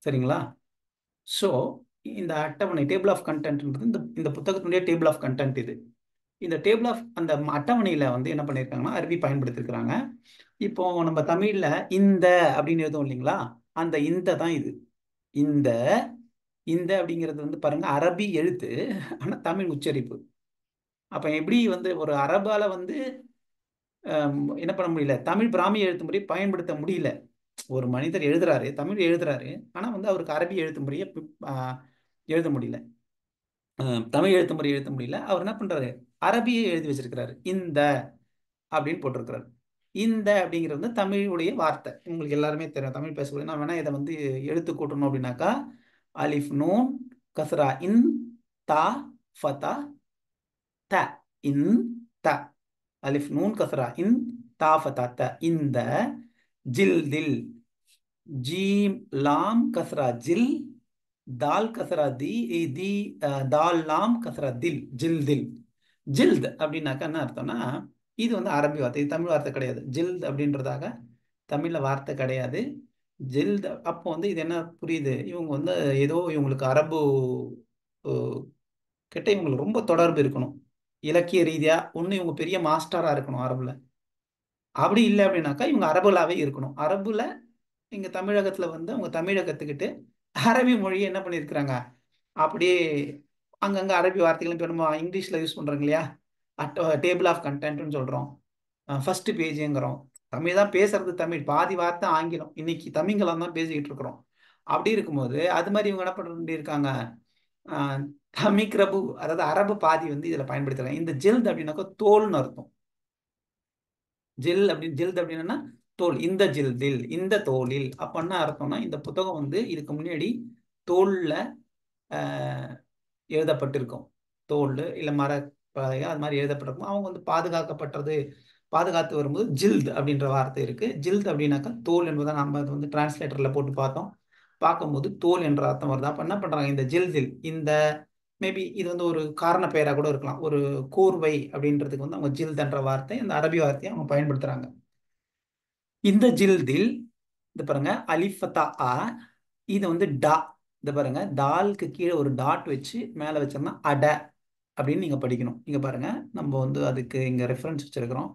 சரிங்களா? ஸோ இந்த அட்டவணை டேபிள் ஆஃப் கண்டென்ட்ன்றது இந்த இந்த புத்தகத்தினுடைய டேபிள் ஆஃப் கண்டென்ட் இது. இந்த டேபிள் ஆஃப் அந்த அட்டவணையில் வந்து என்ன பண்ணியிருக்காங்கன்னா அரபி பயன்படுத்தியிருக்கிறாங்க. இப்போ நம்ம தமிழில் இந்த அப்படின்னு எழுதும் இல்லைங்களா, அந்த இந்த தான் இது. இந்த இந்த அப்படிங்கிறது வந்து பாருங்க அரபி எழுத்து, ஆனால் தமிழ் உச்சரிப்பு. அப்போ எப்படி வந்து ஒரு அரபால வந்து என்ன பண்ண முடியல, தமிழ் பிராமி எழுத்து முறையை பயன்படுத்த முடியல. ஒரு மனிதர் எழுதுறாரு, தமிழ் எழுதுறாரு, ஆனால் வந்து அவருக்கு அரபி எழுத்து முறையை எழுத முடியல, தமிழ் எழுத்து முறை எழுத முடியல. அவர் என்ன பண்றாரு, அரபியை எழுதி வச்சிருக்கிறாரு. இந்த அப்படின்னு போட்டிருக்கிறாரு. இந்த அப்படிங்கிறது வந்து தமிழுடைய வார்த்தை. உங்களுக்கு எல்லாருமே தெரியும், தமிழ் பேசக்கூடிய. நான் வேணா இதை வந்து எழுத்து கூட்டணும் அப்படின்னாக்கா, அலிஃப் நூன் கஸ்ரா இன் தா ஃபதா த, இன் த, அலிஃப் நூன் கஸ்ரா இன் தா ஃபதா த, இந்த ஜில்தில், ஜீம் லாம் கஸ்ரா ஜில், தால் கசரா தி, தி தால் லாம் கசரா தில், ஜில்தில். ஜில்த் அப்படின்னாக்கா என்ன அர்த்தம்னா, இது வந்து அரபி வார்த்தை, இது தமிழ் வார்த்தை கிடையாது. ஜில்த் அப்படின்றதாக தமிழ்ல வார்த்தை கிடையாது. ஜில்த் அப்போ வந்து இது என்ன புரியுது, இவங்க வந்து ஏதோ இவங்களுக்கு அரபு அஹ், கிட்ட இவங்களுக்கு ரொம்ப தொடர்பு இருக்கணும். இலக்கிய ரீதியா ஒண்ணு இவங்க பெரிய மாஸ்டரா இருக்கணும் அரபுல. அப்படி இல்லை அப்படின்னாக்கா இவங்க அரபுலாவே இருக்கணும். அரபுல இங்க தமிழகத்துல வந்து அவங்க தமிழை கத்துக்கிட்டு அரபி மொழியை என்ன பண்ணியிருக்கிறாங்க, அப்படியே அங்கங்க அரபி வார்த்தைகள் இப்போ நம்ம இங்கிலீஷ்ல யூஸ் பண்றோங்க இல்லையா, டேபிள் ஆஃப் கண்டென்ட்னு சொல்றோம், ஃபர்ஸ்ட் பேஜுங்கிறோம். தமிழ் தான் பேசுறது, தமிழ் பாதி வார்த்தை ஆங்கிலம், இன்னைக்கு தமிங்கலம் தான் பேசிக்கிட்டு இருக்கிறோம். அப்படி இருக்கும்போது அது மாதிரி இவங்க என்ன பண்ணி இருக்காங்க, ஆஹ், தமிக்ரபு அதாவது அரபு பாதி வந்து இதுல பயன்படுத்துறாங்க. இந்த ஜில்த் அப்படின்னாக்கா தோல்னு அர்த்தம். ஜில்த் அப்படின்னா தோல். இந்த ஜில்தில் இந்த தோலில் அப்ப என்ன அர்த்தம்னா, இந்த புத்தகம் வந்து இதுக்கு முன்னாடி தோல்ல ஆஹ், எழுதப்பட்டிருக்கும். தோல் இல்ல மர பலகை அது மாதிரி எழுதப்பட்டிருக்கும். அவங்க வந்து பாதுகாக்கப்பட்டது, பாதுகாத்து வரும்போது ஜில்த் அப்படின்ற வார்த்தை இருக்கு. ஜில்த் அப்படின்னாக்கா தோல் என்பதை நம்ம அது வந்து டிரான்ஸ்லேட்டர்ல போட்டு பார்த்தோம். பார்க்கும்போது தோல் என்ற அர்த்தம் வருது. அப்ப என்ன பண்றாங்க, இந்த ஜில்தில் இந்த மேபி இது வந்து ஒரு காரண பெயரா கூட இருக்கலாம். ஒரு கோர்வை அப்படின்றதுக்கு வந்து அவங்க ஜில்த் என்ற வார்த்தை, இந்த அரபி வார்த்தையை அவங்க பயன்படுத்துறாங்க. இந்த ஜில்தில் இது பாருங்க அலிஃபத்தா ஆ, இது வந்து டா. இது பாருங்க தாலுக்கு கீழே ஒரு டாட் வச்சு மேல வச்சோம்னா அட அப்படின்னு நீங்க படிக்கணும். இங்க பாருங்க நம்ம வந்து அதுக்கு இங்க ரெஃபரன்ஸ் வச்சிருக்கிறோம்.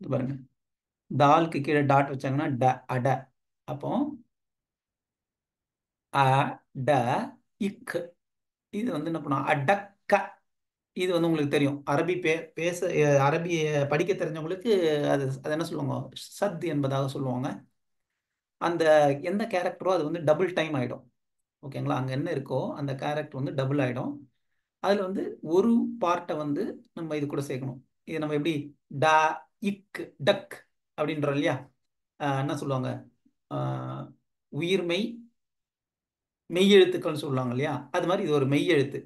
இது பாருங்க தாலுக்கு கீழே டாட் வச்சாங்கன்னா ட அட. அப்போ அ ட இக், இது வந்து என்ன பண்ணும் அடக்க. இது வந்து உங்களுக்கு தெரியும் அரபி பேச அரபி படிக்க தெரிஞ்சவங்களுக்கு அது அது என்ன சொல்லுவாங்க, சத் என்பதாக சொல்லுவாங்க. அந்த எந்த கேரக்டரோ அது வந்து டபுள் டைம் ஆயிடும். ஓகேங்களா, அங்க என்ன இருக்கோ அந்த கேரக்டர் வந்து டபுள் ஆயிடும். அதுல வந்து ஒரு பார்ட்டை வந்து நம்ம இது கூட சேர்க்கணும். இது நம்ம எப்படி டா இக் டக் அப்படின்றோம் இல்லையா, என்ன சொல்லுவாங்க, ஆஹ், உயிர்மெய் மெய்யெழுத்துக்கள்னு சொல்லுவாங்க இல்லையா, அது மாதிரி இது ஒரு மெய்யெழுத்து.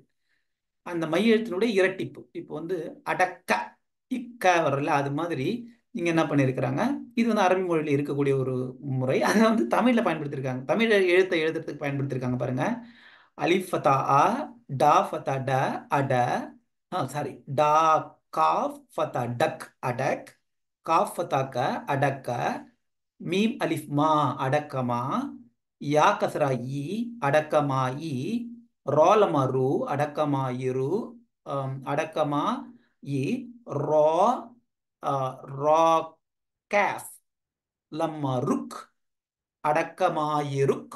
அந்த மையெழுத்தினுடைய இரட்டிப்பு இப்போ வந்து அடக்க இக்க வரல, அது மாதிரி நீங்க என்ன பண்ணியிருக்கிறாங்க, இது வந்து அரபி மொழியில் இருக்கக்கூடிய ஒரு முறை. அதை வந்து தமிழ்ல பயன்படுத்தியிருக்காங்க. தமிழ் எழுத்தை எழுதுறதுக்கு பயன்படுத்தியிருக்காங்க பாருங்க. அலிஃப் ஃபதா ஆ, டா ஃபதா ட அட, சாரி டா காஃப் ஃபதா டக் அடக், காஃப் ஃபதா க அடக்க, மீம் அலிஃப் மா அடக்கமா, யா கசரா இ அடக்கமாயி, ரோலமா ரு அடக்கமாயிரு, அடக்கமா இ, ரோ ரா கேஃப் லம்மா ருக் அடக்கமாயிருக்,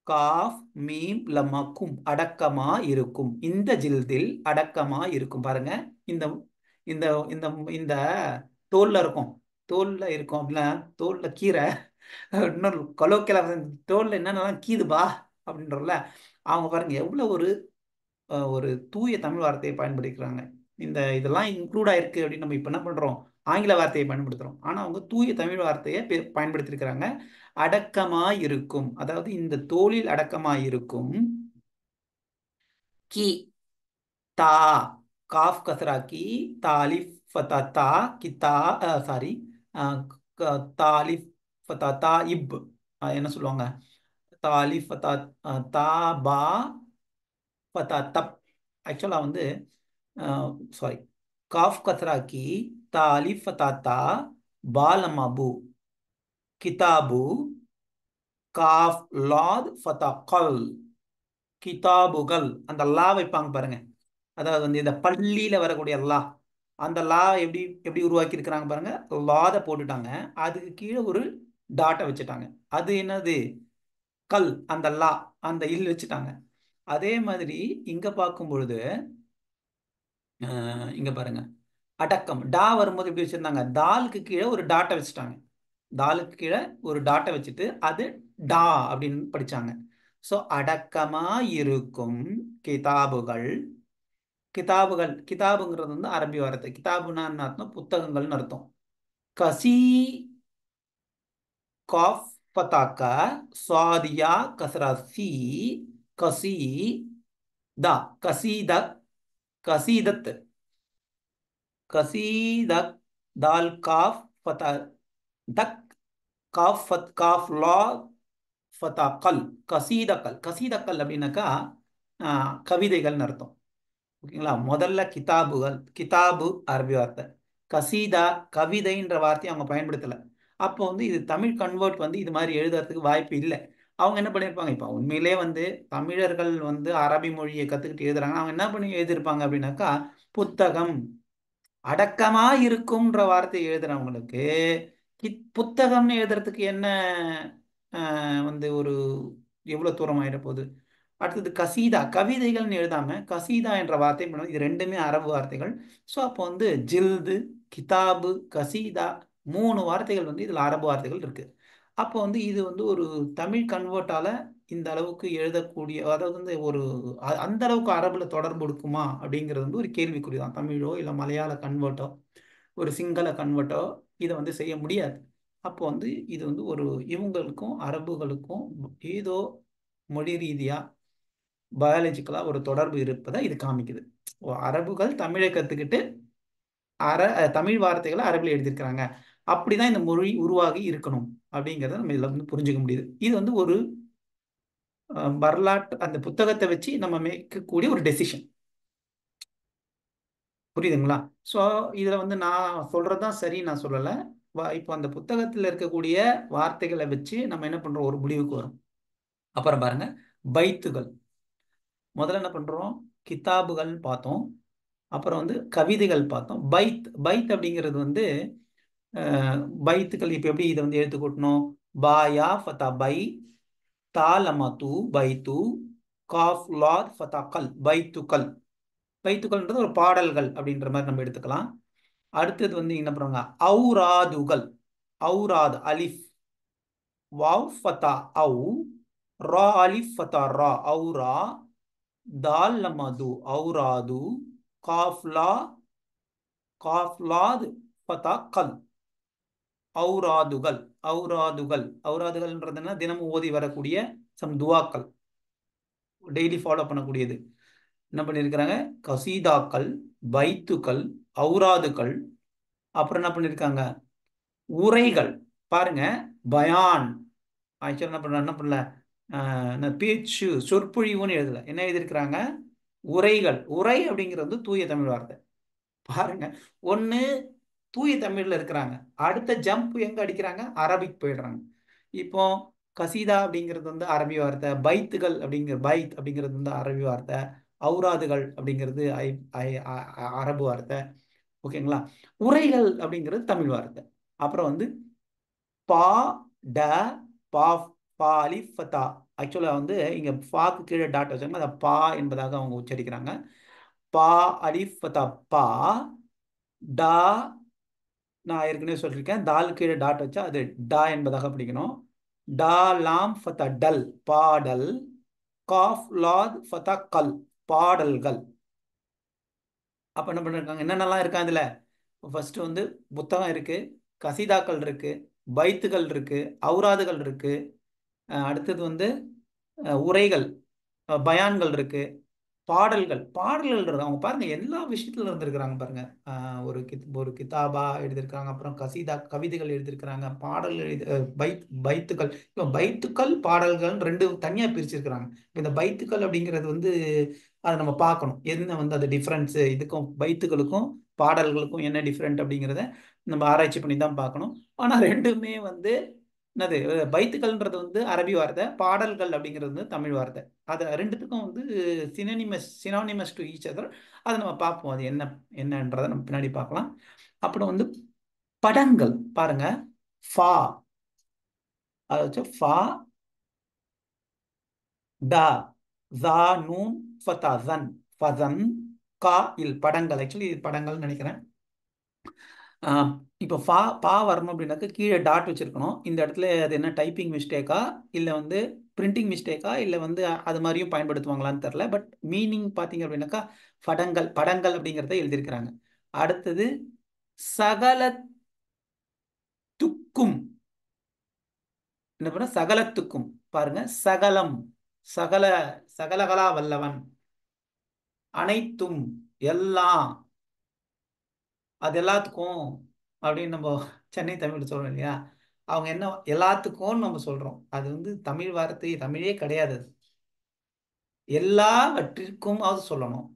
காஃப் மீம் லம்மா கும் அடக்கமா இருக்கும். இந்த ஜில்தில் அடக்கமா இருக்கும். பாருங்க இந்த இந்த இந்த இந்த தோல்ல இருக்கும், தோல்ல இருக்கும் அப்படின்னா தோல்ல கீரை, இன்னொரு கொலோக்கியலா தோல்ல என்னென்னலாம் கீதுபா அப்படின்றல, அவங்க பாருங்க எவ்வளவு ஒரு தூய தமிழ் வார்த்தையை பயன்படுத்துகிறாங்க. இதெல்லாம் இன்க்ளூட் ஆயிருக்கு அப்படின்னு நம்ம இப்ப என்ன பண்றோம், ஆங்கில வார்த்தையை பயன்படுத்துறோம். ஆனா அவங்க தூய தமிழ் வார்த்தையை பயன்படுத்தியிருக்கிறாங்க. அடக்கமாய் இருக்கும், அதாவது இந்த தோலில் அடக்கமாய் இருக்கும். கி தா காஃப் கசரா கி, தாலிஃப் ஃபதா தா கிதா, சாரி தாலிஃப் ஃபதா தா இப், என்ன சொல்லுவாங்க, தாலிஃப் ஃபதா தா பா ஃபதா தப். ஆக்சுவலா வந்து சாரி, காஃப் கத்ரா கி, தாலிஃப் ஃபதா தா, பாலமபு, கிதாபு, காஃப் லாத் ஃபதா கல், கிதாபுகள். அந்த லா வைப்பாங்க பாருங்க, அதாவது வந்து இந்த பள்ளியில வரக்கூடிய லா, அந்த லா எப்படி எப்படி உருவாக்கி இருக்கிறாங்க பாருங்க. லாத போட்டுட்டாங்க, அதுக்கு கீழே ஒரு டாட்டை வச்சுட்டாங்க. அது என்னது, கல். அந்த லா அந்த இல் வச்சுட்டாங்க. அதே மாதிரி இங்க பார்க்கும் பொழுது இங்க பாருங்க அடக்கம் டா வரும்போது எப்படி வச்சிருந்தாங்க, தாலுக்கு கீழே ஒரு டாட்டை வச்சுட்டாங்க. தாலுக்கு கீழே ஒரு டாட்டை வச்சுட்டு அது டா அப்படின்னு படிச்சாங்க. சோ அடக்கமா இருக்கும் கிதாபுகள். கிதாபுகள், கிதாபுங்கிறது வந்து அரபி வார்த்தை. கிதாபுனா என்ன அர்த்தம், புத்தகங்கள்னு அர்த்தம். கசி காஃப் பதாக்கா சாதியா கசரா சி, கசி தா கசீதத், கசீதத், கசீதத், தால் காஃப் ஃபதா தக், காஃப் காஃப் லா ஃபதா கல், கசீதக்கல். கசீதக்கல் அப்படின்னாக்கா கவிதைகள்னு அர்த்தம். ஓகேங்களா, முதல்ல கிதாபுகள், கிதாபு அரபி வார்த்தை, கசீதா கவிதைன்ற வார்த்தையை அவங்க பயன்படுத்தல. அப்போ வந்து இது தமிழ் கன்வெர்ட் வந்து இது மாதிரி எழுதுறதுக்கு வாய்ப்பு இல்லை. அவங்க என்ன பண்ணியிருப்பாங்க, இப்போ உண்மையிலே வந்து தமிழர்கள் வந்து அரபி மொழியை கற்றுக்கிட்டு எழுதுறாங்க, அவங்க என்ன பண்ணி எழுதியிருப்பாங்க அப்படின்னாக்கா, புத்தகம் அடக்கமா இருக்கும்ன்ற வார்த்தை எழுதுறவங்களுக்கு புத்தகம்னு எழுதுறதுக்கு என்ன வந்து ஒரு எவ்வளவு தூரம் ஆயிட போகுது. அடுத்தது கசீதா, கவிதைகள்னு எழுதாம கசீதா என்ற வார்த்தை பண்ணுவோம். இது ரெண்டுமே அரபு வார்த்தைகள். ஸோ அப்போ வந்து ஜில்து, கிதாபு, கசீதா, 3 வார்த்தைகள் வந்து இதுல அரபு வார்த்தைகள் இருக்கு. அப்போ வந்து இது வந்து ஒரு தமிழ் கன்வெர்ட்டால இந்த அளவுக்கு எழுதக்கூடிய, அதாவது வந்து ஒரு அந்த அளவுக்கு அரபுல தொடர்பு இருக்குமா அப்படிங்கிறது வந்து ஒரு கேள்விக்குறி தான். தமிழோ இல்லை மலையாள கன்வெர்ட்டோ ஒரு சிங்கள கன்வெர்ட்டோ இதை வந்து செய்ய முடியாது. அப்போ வந்து இது வந்து ஒரு இவங்களுக்கும் அரபுகளுக்கும் ஏதோ மொழி ரீதியா பயாலஜிக்கலா ஒரு தொடர்பு இருப்பதை இது காமிக்குது. அரபுகள் தமிழை கத்துக்கிட்டு தமிழ் வார்த்தைகளை அரபில் எழுதியிருக்கிறாங்க. அப்படிதான் இந்த மொழி உருவாகி இருக்கணும் அப்படிங்கிறத நம்ம இதுல வந்து புரிஞ்சுக்க முடியுது. இது வந்து ஒரு வரலாற்று அந்த புத்தகத்தை வச்சு நம்ம மேற்கக்கூடிய ஒரு டெசிஷன். புரியுதுங்களா? ஸோ இதுல வந்து நான் சொல்றதுதான் சரி நான் சொல்லலை. இப்போ அந்த புத்தகத்தில் இருக்கக்கூடிய வார்த்தைகளை வச்சு நம்ம என்ன பண்றோம், ஒரு முடிவுக்கு வரும். அப்புறம் பாருங்க, பைத்துகள். முதல்ல என்ன பண்றோம், கிதாபுகள் பார்த்தோம். அப்புறம் வந்து கவிதைகள் பார்த்தோம். பைத் பைத் அப்படிங்கிறது வந்து பைத்துக்கள். இப்போ எப்படி இதை வந்து எழுத்து கூட்டணும், பாயா ஃபதா பை, தாலமது பைத்து, காஃப் லாத் ஃபதா கல், பைத்துக்கள். பைத்துக்கள்ன்றது ஒரு பாடல்கள் அப்படின்ற மாதிரி நம்ம எடுத்துக்கலாம். அடுத்தது வந்து என்ன பண்ணுவாங்க, ஔராதுகள். ஔராத் அலிஃப், வாவ் ஃபதா ஔ, ரா அலிஃப் ஃபதா ரா, ஔரா, தால் லமது ஔராது, காஃப் லா, காஃப் லாத் ஃபதா கல், ஔராதுகள். ஔராதுகள் ஔராதுகள்ன்றதுன்னா தினமும் ஓதி வரக்கூடிய சம் துவாக்கள், டெய்லி ஃபாலோ பண்ணக்கூடியது. என்ன பண்ணியிருக்கிறாங்க, கசீதாக்கள், பைத்துக்கள், ஔராதுகள். அப்புறம் என்ன பண்ணியிருக்காங்க, உரைகள். பாருங்க, பயான். ஆக்சுவலாக என்ன பண்ணல, பேச்சு சொற்பொழிவுன்னு எழுதல, என்ன எழுதியிருக்கிறாங்க, உரைகள். உரை அப்படிங்கிறது வந்து தூய தமிழ் வார்த்தை. பாருங்க, ஒண்ணு தூய தமிழ்ல இருக்கிறாங்க, அடுத்த ஜம்ப் எங்க அடிக்கிறாங்க, அரபிக் போயிடுறாங்க. இப்போ கசீதா அப்படிங்கிறது வந்து அரபி வார்த்தை, பைத்துகள் அப்படிங்கிற பைத் அப்படிங்கிறது வந்து அரபி வார்த்தை, ஔராதுகள் அப்படிங்கிறது அரபு வார்த்தை. ஓகேங்களா? உரைகள் அப்படிங்கிறது தமிழ் வார்த்தை. அப்புறம் வந்து பா, ட, பா, பா அலிஃப் ஃபதா. ஆக்சுவலா வந்து இங்க ஃபாக்கு கீழே டாட் வச்சாங்க, அதை பா என்பதாக அவங்க உச்சரிக்கிறாங்க. பா அலிஃப் ஃபதா பா, டா, நான் ஏற்கனவே சொல்லியிருக்கேன், தால் கீழே டாட் வச்சா அது டா என்பதாக படிக்கணும். டா லாம் ஃபதா டல், பாடல். காஃப் லாத் ஃபதா கல், பாடல்கள். அப்ப என்ன பண்ணிருக்காங்க, என்னென்னலாம் இருக்கா இதுல. ஃபர்ஸ்ட் வந்து புத்தகம் இருக்கு, கசீதாக்கள் இருக்கு, பைத்துகள் இருக்கு, ஔராதுகள் இருக்கு. அடுத்தது வந்து உரைகள், பயான்கள் இருக்கு, பாடல்கள். பாடல்கள் இருக்கு. அவங்க பாருங்க எல்லா விஷயத்துல இருந்திருக்கிறாங்க பாருங்க. ஒரு கிதாபா எழுதியிருக்காங்க, அப்புறம் கசீதா கவிதைகள் எழுதியிருக்கிறாங்க, பாடல் பைத்துக்கள். இப்போ பைத்துக்கள் பாடல்கள் ரெண்டு தனியா பிரிச்சிருக்கிறாங்க. இந்த பைத்துக்கள் அப்படிங்கிறது வந்து அதை நம்ம பார்க்கணும், என்ன வந்து அது டிஃப்ரென்ஸ், இதுக்கும் பைத்துக்களுக்கும் பாடல்களுக்கும் என்ன டிஃப்ரெண்ட் அப்படிங்கிறத நம்ம ஆராய்ச்சி பண்ணி தான் பார்க்கணும். ஆனா ரெண்டுமே வந்து என்னது, பைத்துக்கள்ன்றது வந்து அரபி வார்த்தை, பாடல்கள் அப்படிங்கிறது வந்து தமிழ் வார்த்தை. அது ரெண்டுத்துக்கும் வந்து சினானிமஸ் டு ஈச் அதர். அதை நம்ம பார்ப்போம், அது என்ன என்னன்றதை நம்ம பின்னாடி பார்க்கலாம். அப்புறம் வந்து படங்கள் பாருங்க, ஃபா, அதை வச்சு ஃபா, டா, ஜா, நூன் ஃபதா ஜன், ஃபதன், கா இல். படங்கள். ஆக்சுவலி இது படங்கள்னு நினைக்கிறேன். ஆஹ் இப்போ பா வரணும் அப்படின்னாக்க கீழே டாட் வச்சிருக்கணும். இந்த இடத்துல அது என்ன டைப்பிங் மிஸ்டேக்கா இல்லை வந்து பிரிண்டிங் மிஸ்டேக்கா இல்லை வந்து அது மாதிரியும் பயன்படுத்துவாங்களான்னு தெரில. பட் மீனிங் பார்த்தீங்க அப்படின்னாக்கா படங்கள், படங்கள் அப்படிங்கிறத எழுதியிருக்கிறாங்க. அடுத்தது சகலத்துக்கும். என்ன பண்ண, சகலத்துக்கும். பாருங்க, சகலம், சகல, சகலகலா வல்லவன், அனைத்தும், எல்லாம், அது எல்லாத்துக்கும் அப்படின்னு நம்ம சென்னை தமிழ் சொல்றோம் இல்லையா. அவங்க என்ன எல்லாத்துக்கும் நம்ம சொல்றோம், அது வந்து தமிழ் வார்த்தை, தமிழே கிடையாது அது. எல்லாவற்றிற்கும் அது சொல்லணும்.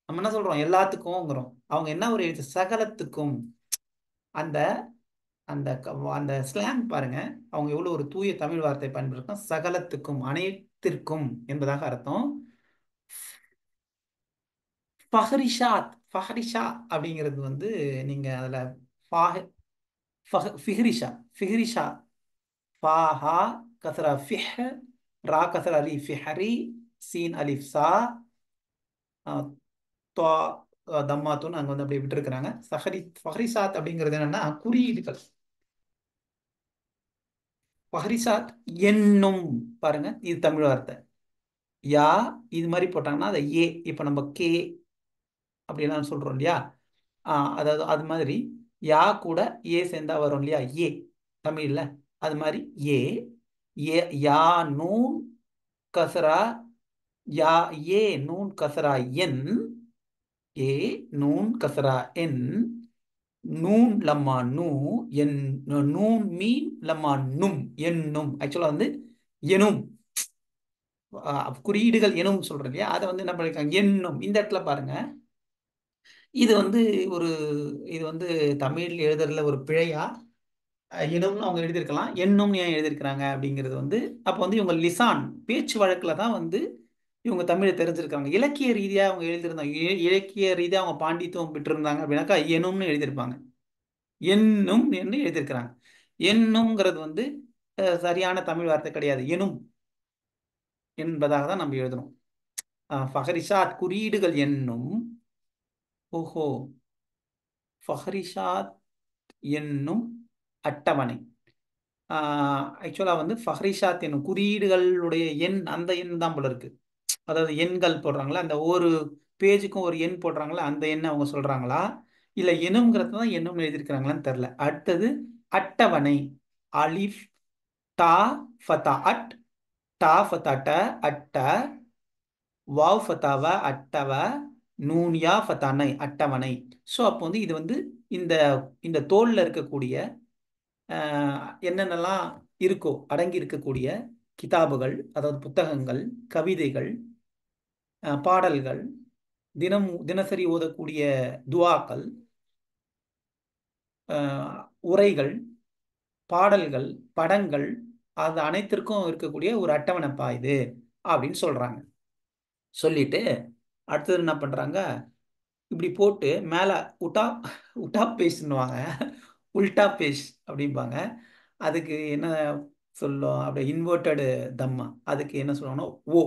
நம்ம என்ன சொல்றோம், எல்லாத்துக்கும்ங்கிறோம். அவங்க என்ன ஒரு எழுத்து, சகலத்துக்கும். அந்த அந்த அந்த ஸ்லாங் பாருங்க, அவங்க எவ்வளவு ஒரு தூய தமிழ் வார்த்தை பயன்படுத்தும். சகலத்துக்கும், அனைத்திற்கும் என்பதாக அர்த்தம். ஃபஹரிஷாத், ஃபஹரிஷா அப்படிங்கிறது வந்து நீங்க அதுல ஃபிஹ்ரிஷா, ஃபிஹ்ரிஷா, ஃபாஹா கசரா ஃபிஹ், ரா கசரா அலி ஃபிஹரி, சீன் அலிஃப் சா, துவா தம்மாத்துன்னு அங்க வந்து அப்படியே விட்டுருக்கிறாங்க. ஃபஹரிசாத் அப்படிங்கிறது என்னன்னா குறியீடுகள். ஃபஹரிசாத் என்னும், பாருங்க இது தமிழ் வார்த்தை. யா இது மாதிரி போட்டாங்கன்னா அதை ஏ, இப்ப நம்ம கே அப்படிலாம் சொல்றோம் இல்லையா? அதாவது அது மாதிரி யா கூட ஏ சேர்ந்தா வரும் இல்லையா? ஏ தமிழ்ல அது மாதிரி ஏ, ஏ யா நூன் கசரா, யா ஏ நூன் கசரா என், ஏ நூன் கசரா என், நூன் லம்மா நூ, என் நூன் மீன் லம்மா நும், என்னும். ஆக்சுவலா வந்து எனும், குறியீடுகள் எனும் சொல்றோம் இல்லையா? அதை வந்து என்ன பண்ணிருக்காங்க, என்னும். இந்த இடத்துல பாருங்க, இது வந்து ஒரு, இது வந்து தமிழ் எழுதுறதுல ஒரு பிழையா? இனம்னு அவங்க எழுதியிருக்கலாம், எண்ணும் ஏன் எழுதியிருக்கிறாங்க அப்படிங்கிறது வந்து, அப்போ வந்து இவங்க லிசான் பேச்சு வழக்குல தான் வந்து இவங்க தமிழை தெரிஞ்சிருக்காங்க. இலக்கிய ரீதியா அவங்க எழுதியிருந்தாங்க, இலக்கிய ரீதியா அவங்க பாண்டித்துவம் பெற்றிருந்தாங்க அப்படின்னாக்கா எனும்னு எழுதியிருப்பாங்க. என்னும் என்று எழுதியிருக்கிறாங்க. என்னும்ங்கிறது வந்து சரியான தமிழ் வார்த்தை கிடையாது, எனும் என்பதாக தான் நம்ம எழுதணும். ஃபஹரிஷாத் குறியீடுகள் என்னும். ஓஹோ, ஃபஹரிஷாத் என்னும் அட்டவணை. ஆக்சுவலா வந்து ஃபஹரிஷாத் என்னும் குறியீடுகளுடைய எண், அந்த எண் தான் போல இருக்கு. அதாவது எண்கள் போடுறாங்களா, அந்த ஒரு பேஜுக்கும் ஒரு எண் போடுறாங்களா, அந்த எண்ணை அவங்க சொல்றாங்களா, இல்ல எண்ணுங்கிறது தான் எண்ணும் எழுதியிருக்கிறாங்களான்னு தெரியல. அடுத்தது அட்டவணை. அலிஃப் டா ஃபதா அட், டா ஃபதா ட அட்ட, வாவ் ஃபதாவ அட்டவ, நூன்யா ஃபதானை அட்டவணை. ஸோ அப்போ வந்து இது வந்து இந்த இந்த தோல்ல இருக்கக்கூடிய என்னென்னலாம் இருக்கோ அடங்கி இருக்கக்கூடிய கிதாபுகள், அதாவது புத்தகங்கள், கவிதைகள், பாடல்கள், தினசரி ஓதக்கூடிய துவாக்கள், உரைகள், பாடல்கள், படங்கள், அது அனைத்திற்கும் இருக்கக்கூடிய ஒரு அட்டவணைப்பா இது அப்படின்னு சொல்றாங்க. சொல்லிட்டு அடுத்தது என்ன பண்றாங்க, இப்படி போட்டு மேல உட்டா உட்டா பேஸ்ன்னுவாங்க, உல்டா பேஸ் அப்படிம்பாங்க. அதுக்கு என்ன சொல்லும், அப்படியே இன்வெர்டடு தம்மா, அதுக்கு என்ன சொல்லுவாங்கன்னா ஓ.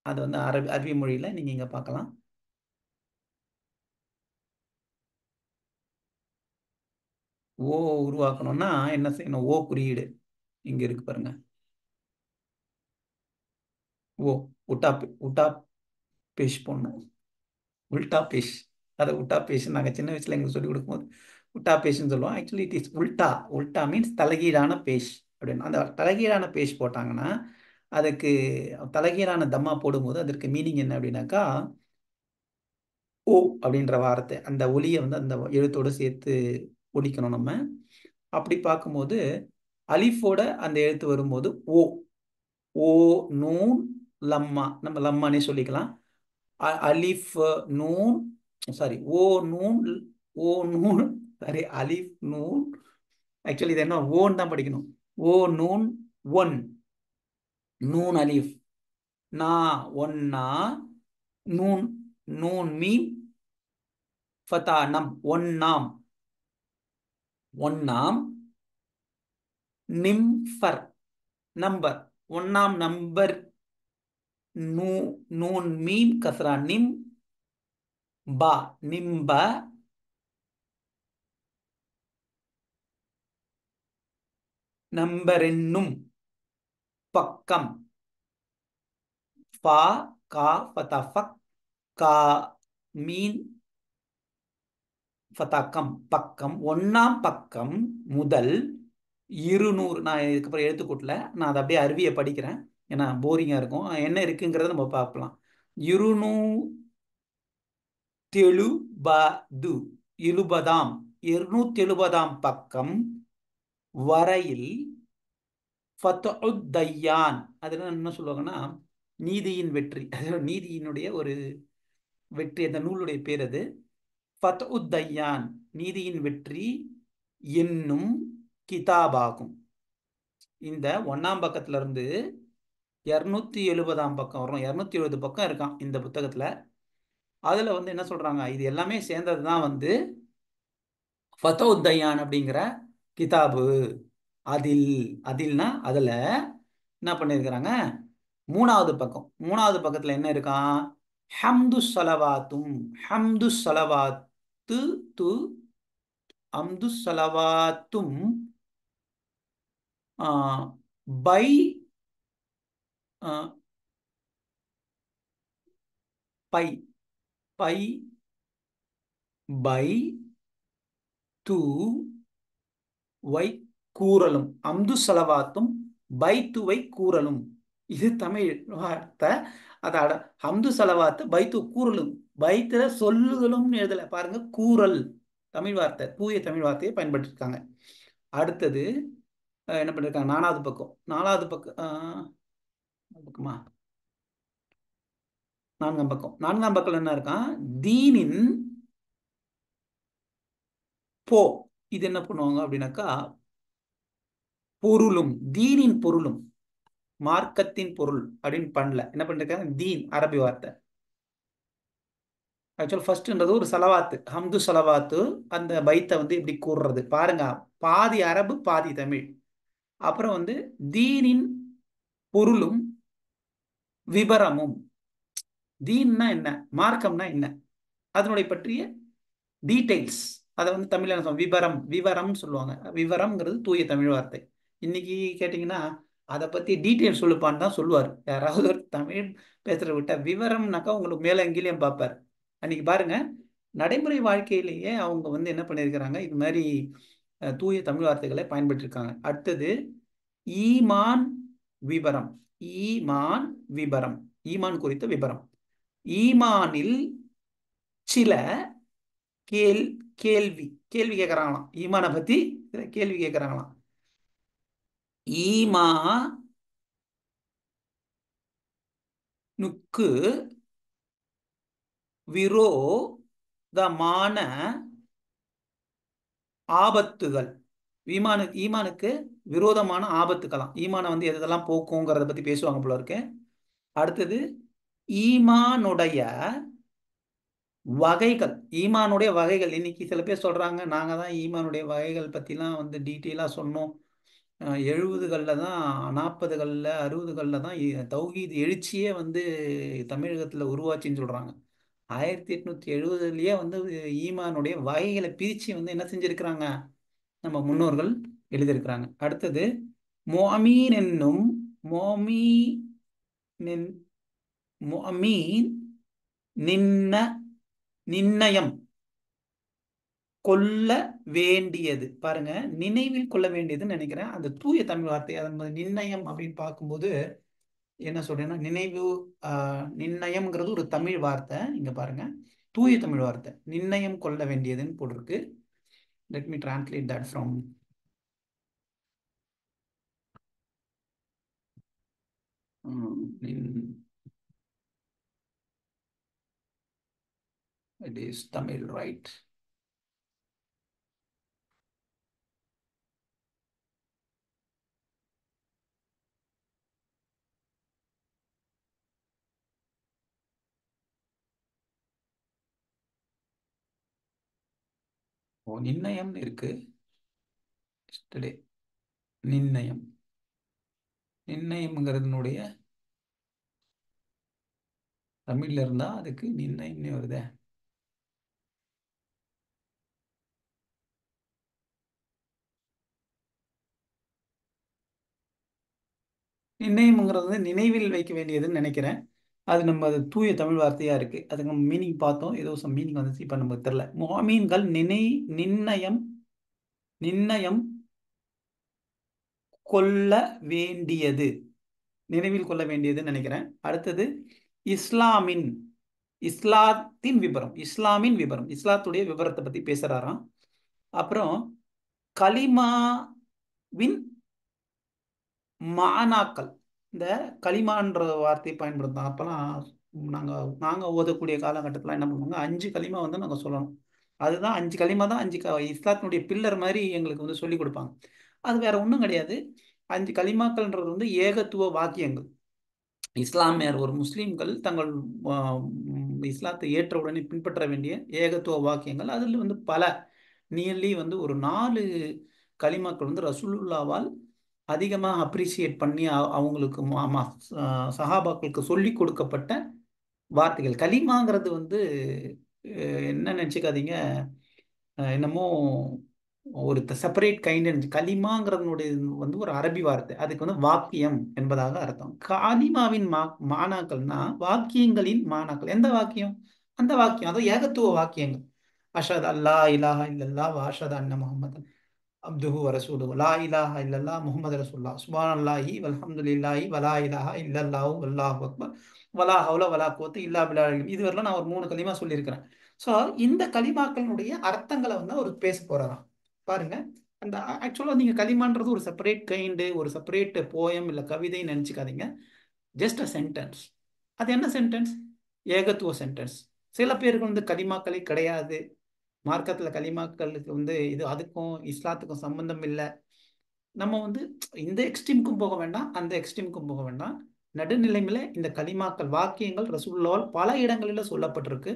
அது வந்து அரபி மொழியில நீங்க இங்க பார்க்கலாம். ஓ உருவாக்கணும்னா என்ன செய்யணும், ஓ குறியீடு இங்க இருக்கு பாருங்க. ஓ உட்டா உட்டா பேஷ் போடணும், உல்டா பேஷ். அதை உல்டா பேஷ் நாங்கள் சின்ன வயசுல எங்களுக்கு சொல்லிக் கொடுக்கும்போது உல்டா பேஷ்னு சொல்லுவோம். ஆக்சுவலி இட் இஸ் உல்டா. உல்டா மீன்ஸ் தலைகீழான பேஷ் அப்படின்னு. அந்த தலைகீழான பேஷ் போட்டாங்கன்னா அதுக்கு, தலைகீழான தம்மா போடும்போது அதற்கு மீனிங் என்ன அப்படின்னாக்கா, ஓ அப்படின்ற வார்த்தை அந்த ஒலியை வந்து அந்த எழுத்தோட சேர்த்து ஒலிக்கணும் நம்ம. அப்படி பார்க்கும்போது அலிஃபோட அந்த எழுத்து வரும்போது ஓ, ஓ நூன் லம்மா, நம்ம லம்மானே சொல்லிக்கலாம். அலிஃப் நூன், சாரி ஓ நூன், ஓ நூன், சாரி அலிஃப் நூன். ஆக்சுவலி இது என்ன, ஓன் தான் படிக்கணும். ஓ நூன் ஒன், நூன் அலிஃப், நா ஒன்னா, நூன், நூன் மீம் ஃபதா நம், ஒன்னாம், ஒன்னாம், நிம்ஃபர் நம்பர், ஒன்னாம் நம்பர், நூ, நூன் மீம் கஸ்ரா நிம், பா நிம்ப, நம்பரென்னும், பக்கம், ஃபா கா ஃபதா ஃபக், கா மீன் ஃபதாக்கம் பக்கம், ஒன்னாம் பக்கம் முதல் 200. நான் இதுக்கப்புறம் எழுத்துக்கூட்டல, நான் அதை அப்படியே அருவியை படிக்கிறேன், ஏன்னா போரிங்கா இருக்கும். என்ன இருக்குங்கிறத நம்ம பார்க்கலாம். 270, 70ஆம், 270ஆம் பக்கம் வரையில் ஃபத்உத்தையான், அதுல என்ன சொல்லுவாங்கன்னா நீதியின் வெற்றி, அதாவது நீதியினுடைய ஒரு வெற்றி, அந்த நூலுடைய பேர் அது. ஃபத்உத்தையான் நீதியின் வெற்றி, என்னும் கிதாபாகும். இந்த 1ஆம் பக்கத்துல இருந்து 270ஆம் பக்கம் வரும். 270 பக்கம் இருக்கான் இந்த புத்தகத்துல. அதுல வந்து என்ன சொல்றாங்க, இது எல்லாமே சேர்ந்ததுதான் வந்து ஃபதவுத்தயான் அப்படிங்கிற கிதாபு. அதில் அதில்னா அதுல என்ன பண்ணிருக்கிறாங்க, 3வது பக்கம். 3வது பக்கத்துல என்ன இருக்கான், ஹம்து ஸலவாத்தும். ஹம்து ஸலவாத்து து ஹம்து ஸலவாத்தும் ஆ, பை ஆ, பை பை பை து வை கூறலும். அம்து செலவாத்தும் பைத்துவை கூறலும். இது தமிழ் வார்த்தை. அதோட ஹம்து செலவாத்து பைத்து கூறலும். பைத்துல சொல்லுகளும் எழுதல பாருங்க, கூறல் தமிழ் வார்த்தை, தூய தமிழ் வார்த்தையை பயன்படுத்திருக்காங்க. அடுத்தது என்ன பண்ணிருக்காங்க, 4வது பக்கம். 4வது பக்கம் பக்கமா 4ஆம் பக்கம். 4ஆம் பக்கம் என்ன இருக்கான், தீனின் போ. இது என்ன பண்ணுவாங்க அப்படின்னாக்கா, பொருளும். தீனின் பொருளும், மார்க்கத்தின் பொருள் அப்படின்னு பண்ணல. என்ன பண்ணிருக்காங்க, தீன் அரபி வார்த்தை. ஆக்சுவல் ஃபர்ஸ்ட்ன்றது ஒரு சலவாத்து, ஹம்து சலவாத்து. அந்த பைத்தை வந்து இப்படி கூறுறது பாருங்க, பாதி அரபு பாதி தமிழ். அப்புறம் வந்து தீனின் பொருளும் விபரமும். தீன்னா என்ன, மார்க்கம்னா என்ன, அதனுடைய பற்றிய டீடைல்ஸ். அதை வந்து தமிழ்ல என்ன சொல்லுவாங்க, விவரம். விவரம் சொல்லுவாங்க. விவரம்ங்கிறது தூய தமிழ் வார்த்தை. இன்னைக்கு கேட்டிங்கன்னா அதை பத்தி டீட்டெயில் சொல்லுப்பான்னு தான் சொல்லுவார் யாராவது ஒரு தமிழ் பேசுற விட்டா. விவரம்னாக்கா உங்களுக்கு மேல எங்கேயும் பார்ப்பார். அன்னைக்கு பாருங்க, நடைமுறை வாழ்க்கையிலேயே அவங்க வந்து என்ன பண்ணியிருக்கிறாங்க, இது மாதிரி தூய தமிழ் வார்த்தைகளை பயன்படுத்தியிருக்காங்க. அடுத்தது ஈமான் விபரம். ஈமான் விபரம், ஈமான் குறித்த விபரம். ஈமானில் சில கேள் கேள்வி கேள்வி கேட்கறாங்களாம். ஈமானை பத்தி சில கேள்வி கேட்கறாங்களாம். ஈமானுக்கு விரோதமான ஆபத்துகள். ஈமானுக்கு விரோதமான ஆபத்துக்கலாம். ஈமானை வந்து எதெல்லாம் போக்குங்கிறத பத்தி பேசுவாங்க போல இருக்கு. அடுத்தது ஈமானுடைய வகைகள். ஈமானுடைய வகைகள். இன்னைக்கு சில பேர் சொல்றாங்க, நாங்க தான் ஈமானுடைய வகைகள் பத்திலாம் வந்து டீட்டெயிலா சொன்னோம். 70களில் தான், 40களில் 60களில் தான் தௌஹீத் எழுச்சியே வந்து தமிழகத்துல உருவாச்சின்னு சொல்றாங்க. 1870லேயே வந்து ஈமானுடைய வகைகளை பிரிச்சு வந்து என்ன செஞ்சிருக்கிறாங்க, நம்ம முன்னோர்கள் எழுதியிருக்கிறாங்க. அடுத்தது மொமீன் என்னும் மொமீன் மொமீன் நின்ன நிர்ணயம் கொள்ள வேண்டியது. பாருங்க, நினைவில் கொள்ள வேண்டியதுன்னு நினைக்கிறேன் அந்த தூய தமிழ் வார்த்தை. அதன் நிர்ணயம் அப்படின்னு பார்க்கும்போது என்ன சொல்றேன்னா, நினைவு நிர்ணயம்ங்கிறது ஒரு தமிழ் வார்த்தை. இங்க பாருங்க, தூய தமிழ் வார்த்தை நிர்ணயம் கொள்ள வேண்டியதுன்னு போட்டிருக்கு. Let me translate that from it is Tamil, right? ஓ, நிர்ணயம்னு இருக்கு. நிர்ணயம் நிர்ணயம்ங்கிறதுனுடைய தமிழ்ல இருந்தா அதுக்கு நிர்ணயம்னே வருதே. நிர்ணயம்ங்கிறது நினைவில் வைக்க வேண்டியதுன்னு நினைக்கிறேன். அது நம்ம அது தூய தமிழ் வார்த்தையா இருக்கு. அதுக்கு நம்ம மீனிங் பார்த்தோம், ஏதோ சம் மீனிங் வந்துச்சு, இப்ப நமக்கு தெரியல. முஹமீன்கள் நிர்ணயம் நிர்ணயம் கொள்ள வேண்டியது, நினைவில் கொள்ள வேண்டியதுன்னு நினைக்கிறேன். அடுத்தது இஸ்லாமின் இஸ்லாத்தின் விபரம். இஸ்லாமின் விபரம், இஸ்லாத்துடைய விபரத்தை பத்தி பேசுறாராம். அப்புறம் கலிமாவின் மானாக்கள். இந்த களிமான்ற வார்த்தையை பயன்படுத்தோம். அப்பெல்லாம் நாங்க நாங்க ஓதக்கூடிய காலகட்டத்தில் என்ன பண்ணுவாங்க, 5 களிமா வந்து நாங்க சொல்லணும். அதுதான் 5 களிமா தான் இஸ்லாத்தினுடைய பில்லர் மாதிரி எங்களுக்கு வந்து சொல்லி கொடுப்பாங்க. அது வேற ஒன்றும் கிடையாது. 5 களிமாக்கள்ன்றது வந்து ஏகத்துவ வாக்கியங்கள். இஸ்லாமியர் ஒரு முஸ்லிம்கள் தங்கள் இஸ்லாத்தை ஏற்ற உடனே பின்பற்ற வேண்டிய ஏகத்துவ வாக்கியங்கள். அதில் வந்து பல நியர்லி வந்து ஒரு 4 கலிமாக்கள் வந்து ரசூலுல்லாவால் அதிகமாக அப்ரிசியேட் பண்ணி அவங்களுக்கு சஹாபாக்களுக்கு சொல்லி கொடுக்கப்பட்ட வார்த்தைகள். கலிமாங்கிறது வந்து என்ன நினச்சிக்காதீங்க, என்னமோ ஒரு செப்பரேட் கைண்ட். கலிமாங்கிறதுனுடைய வந்து ஒரு அரபி வார்த்தை. அதுக்கு வந்து வாக்கியம் என்பதாக அர்த்தம். கலிமாவின் மானாக்கள்னா வாக்கியங்களின் மானாக்கள். எந்த வாக்கியம்? அந்த வாக்கியம் அதாவது ஏகத்துவ வாக்கியங்கள். அஷத் அல்லா இலாஹ இல்லல்லா வாஷத் அன்ன முஹம்மது அப்துஹு வரசூலுஹு லா இலாஹ இல்லல்லா முஹம்மது ரசூலுல்லாஹ் சுப்ஹானல்லாஹி வல்ஹம்துலில்லாஹி வலா இலாஹ இல்லல்லாஹு வல்லாஹு அக்பர் வலா ஹவுல வலா குவத்த இல்லா பில்லாஹ். இதுவரையிலும் நான் ஒரு 3 களிமா சொல்லியிருக்கிறேன். ஸோ இந்த களிமாக்களுடைய அர்த்தங்களை வந்து அவர் பேச போறாராம். பாருங்க, அந்த ஆக்சுவலாக நீங்க களிமான்றது ஒரு செப்பரேட் கைண்டு, ஒரு செப்பரேட் போயம் இல்லை கவிதைன்னு நினச்சிக்காதீங்க. Just a sentence. அது என்ன சென்டென்ஸ்? ஏகத்துவ சென்டென்ஸ். சில பேருக்கு வந்து களிமாக்களே கிடையாது, மார்க்கத்தில் களிமாக்களுக்கு வந்து இது அதுக்கும் இஸ்லாத்துக்கும் சம்பந்தம் இல்லை. நம்ம வந்து இந்த எக்ஸ்ட்ரீமுக்கும் போக வேண்டாம், அந்த எக்ஸ்ட்ரீமுக்கும் போக வேண்டாம். நடுநிலைமையில இந்த களிமாக்கள் வாக்கியங்கள் ரசூலுல்லாஹ் பல இடங்களில் சொல்லப்பட்டிருக்கு.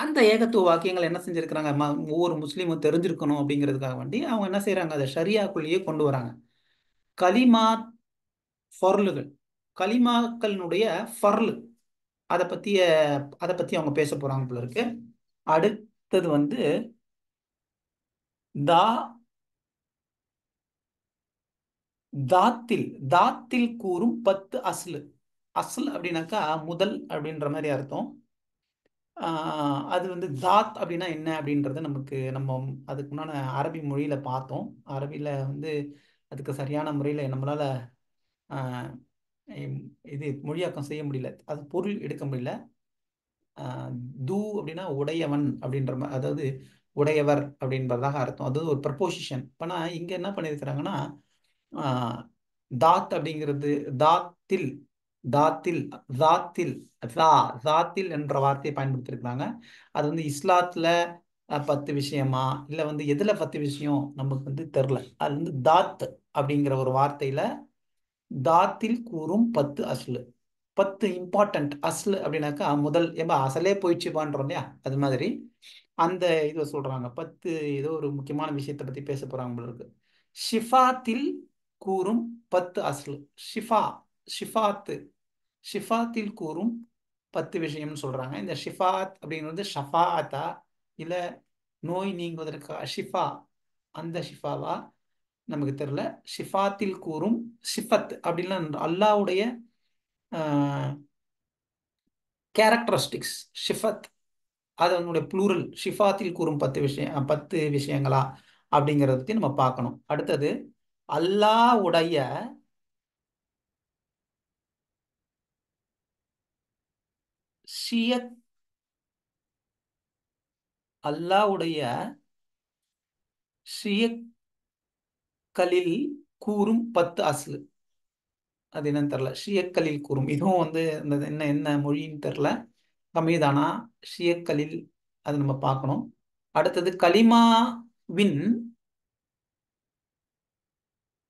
அந்த ஏகத்துவ வாக்கியங்கள் என்ன செஞ்சிருக்கிறாங்க, ஒவ்வொரு முஸ்லீமும் தெரிஞ்சிருக்கணும் அப்படிங்கிறதுக்காக வேண்டி அவங்க என்ன செய்யறாங்க, அதை ஷரியாக்குள்ளேயே கொண்டு வராங்க. கலிமா ஃபர்லுகள், கலிமாக்களினுடைய ஃபர்லு, அதை பத்திய அதை பத்தி அவங்க பேச போறாங்க போல இருக்கு. அடுத்தது வந்து தா தாத்தில் தாத்தில் கூறும் 10 அஸ்லு. அஸ்ல் அப்படின்னாக்கா முதல் அப்படின்ற மாதிரி அர்த்தம். அது வந்து தாத் அப்படின்னா என்ன அப்படின்றத நம்ம அதுக்கு முன்னாடி அரபி மொழியில பார்த்தோம். அரபியில வந்து அதுக்கு சரியான முறையில் நம்மளால ஆஹ், இது மொழியாக்கம் செய்ய முடியல, அது பொருள் எடுக்க முடியல. தூ அப்படின்னா உடையவன் அப்படின்ற மாதிரி, அதாவது உடையவர் அப்படின்றதாக அர்த்தம். அது ஒரு ப்ரப்போசிஷன். இப்போ நான் இங்க என்ன பண்ணியிருக்கிறாங்கன்னா, ஆஹ், தாத் அப்படிங்கிறது தாத்தில் தாத்தில் தாத்தில் தா தாத்தில் என்ற வார்த்தையை பயன்படுத்தியிருக்கிறாங்க. அது வந்து இஸ்லாத்துல 10 விஷயமா இல்லை வந்து எதுல 10 விஷயம் நமக்கு வந்து தெரில. அது வந்து தாத் அப்படிங்கிற ஒரு வார்த்தையில தாத்தில் கூறும் 10 அஸ்லு, 10 இம்பார்ட்டன்ட் அஸ்லு அப்படின்னாக்கா முதல் ஏன்பா அசலே போயிடுச்சுப்பான்றோம் இல்லையா, அது மாதிரி அந்த இதை சொல்றாங்க. 10 ஏதோ ஒரு முக்கியமான விஷயத்தை பத்தி பேச போறாங்க போல இருக்கு. ஷிஃபாத்தில் கூறும் 10 அஸ்லு. ஷிஃபா, ஷிஃபாத்து, ஷிஃபாத்தில் கூறும் 10 விஷயம்னு சொல்றாங்க. இந்த ஷிஃபாத் அப்படிங்கிறது ஷஃபாத்தா இல்ல நோய் நீங்குவதற்கு ஷிஃபா, அந்த ஷிஃபாவா நமக்கு தெரியல. ஷிஃபாத்தில் கூறும் ஷிஃபத் அப்படின்னா அல்லாவுடைய கேரக்டரிஸ்டிக்ஸ். ஷிஃபத் அது அதனுடைய ப்ளூரல். ஷிஃபாத்தில் கூறும் 10 விஷயங்களா அப்படிங்கிறத பத்தி நம்ம பார்க்கணும். அடுத்தது அல்லாஹ்வுடைய ஷியத், அல்லாஹ்வுடைய ஷியக்களில் கூறும் 10 அஸ்லு. அது என்னன்னு தெரியல. ஷியக்களில் கூறும், இதுவும் வந்து இந்த என்ன என்ன மொழின்னு தெரியல. தமிழ்தானா ஷியக்களில், அது நம்ம பார்க்கணும். அடுத்தது கலிமாவின்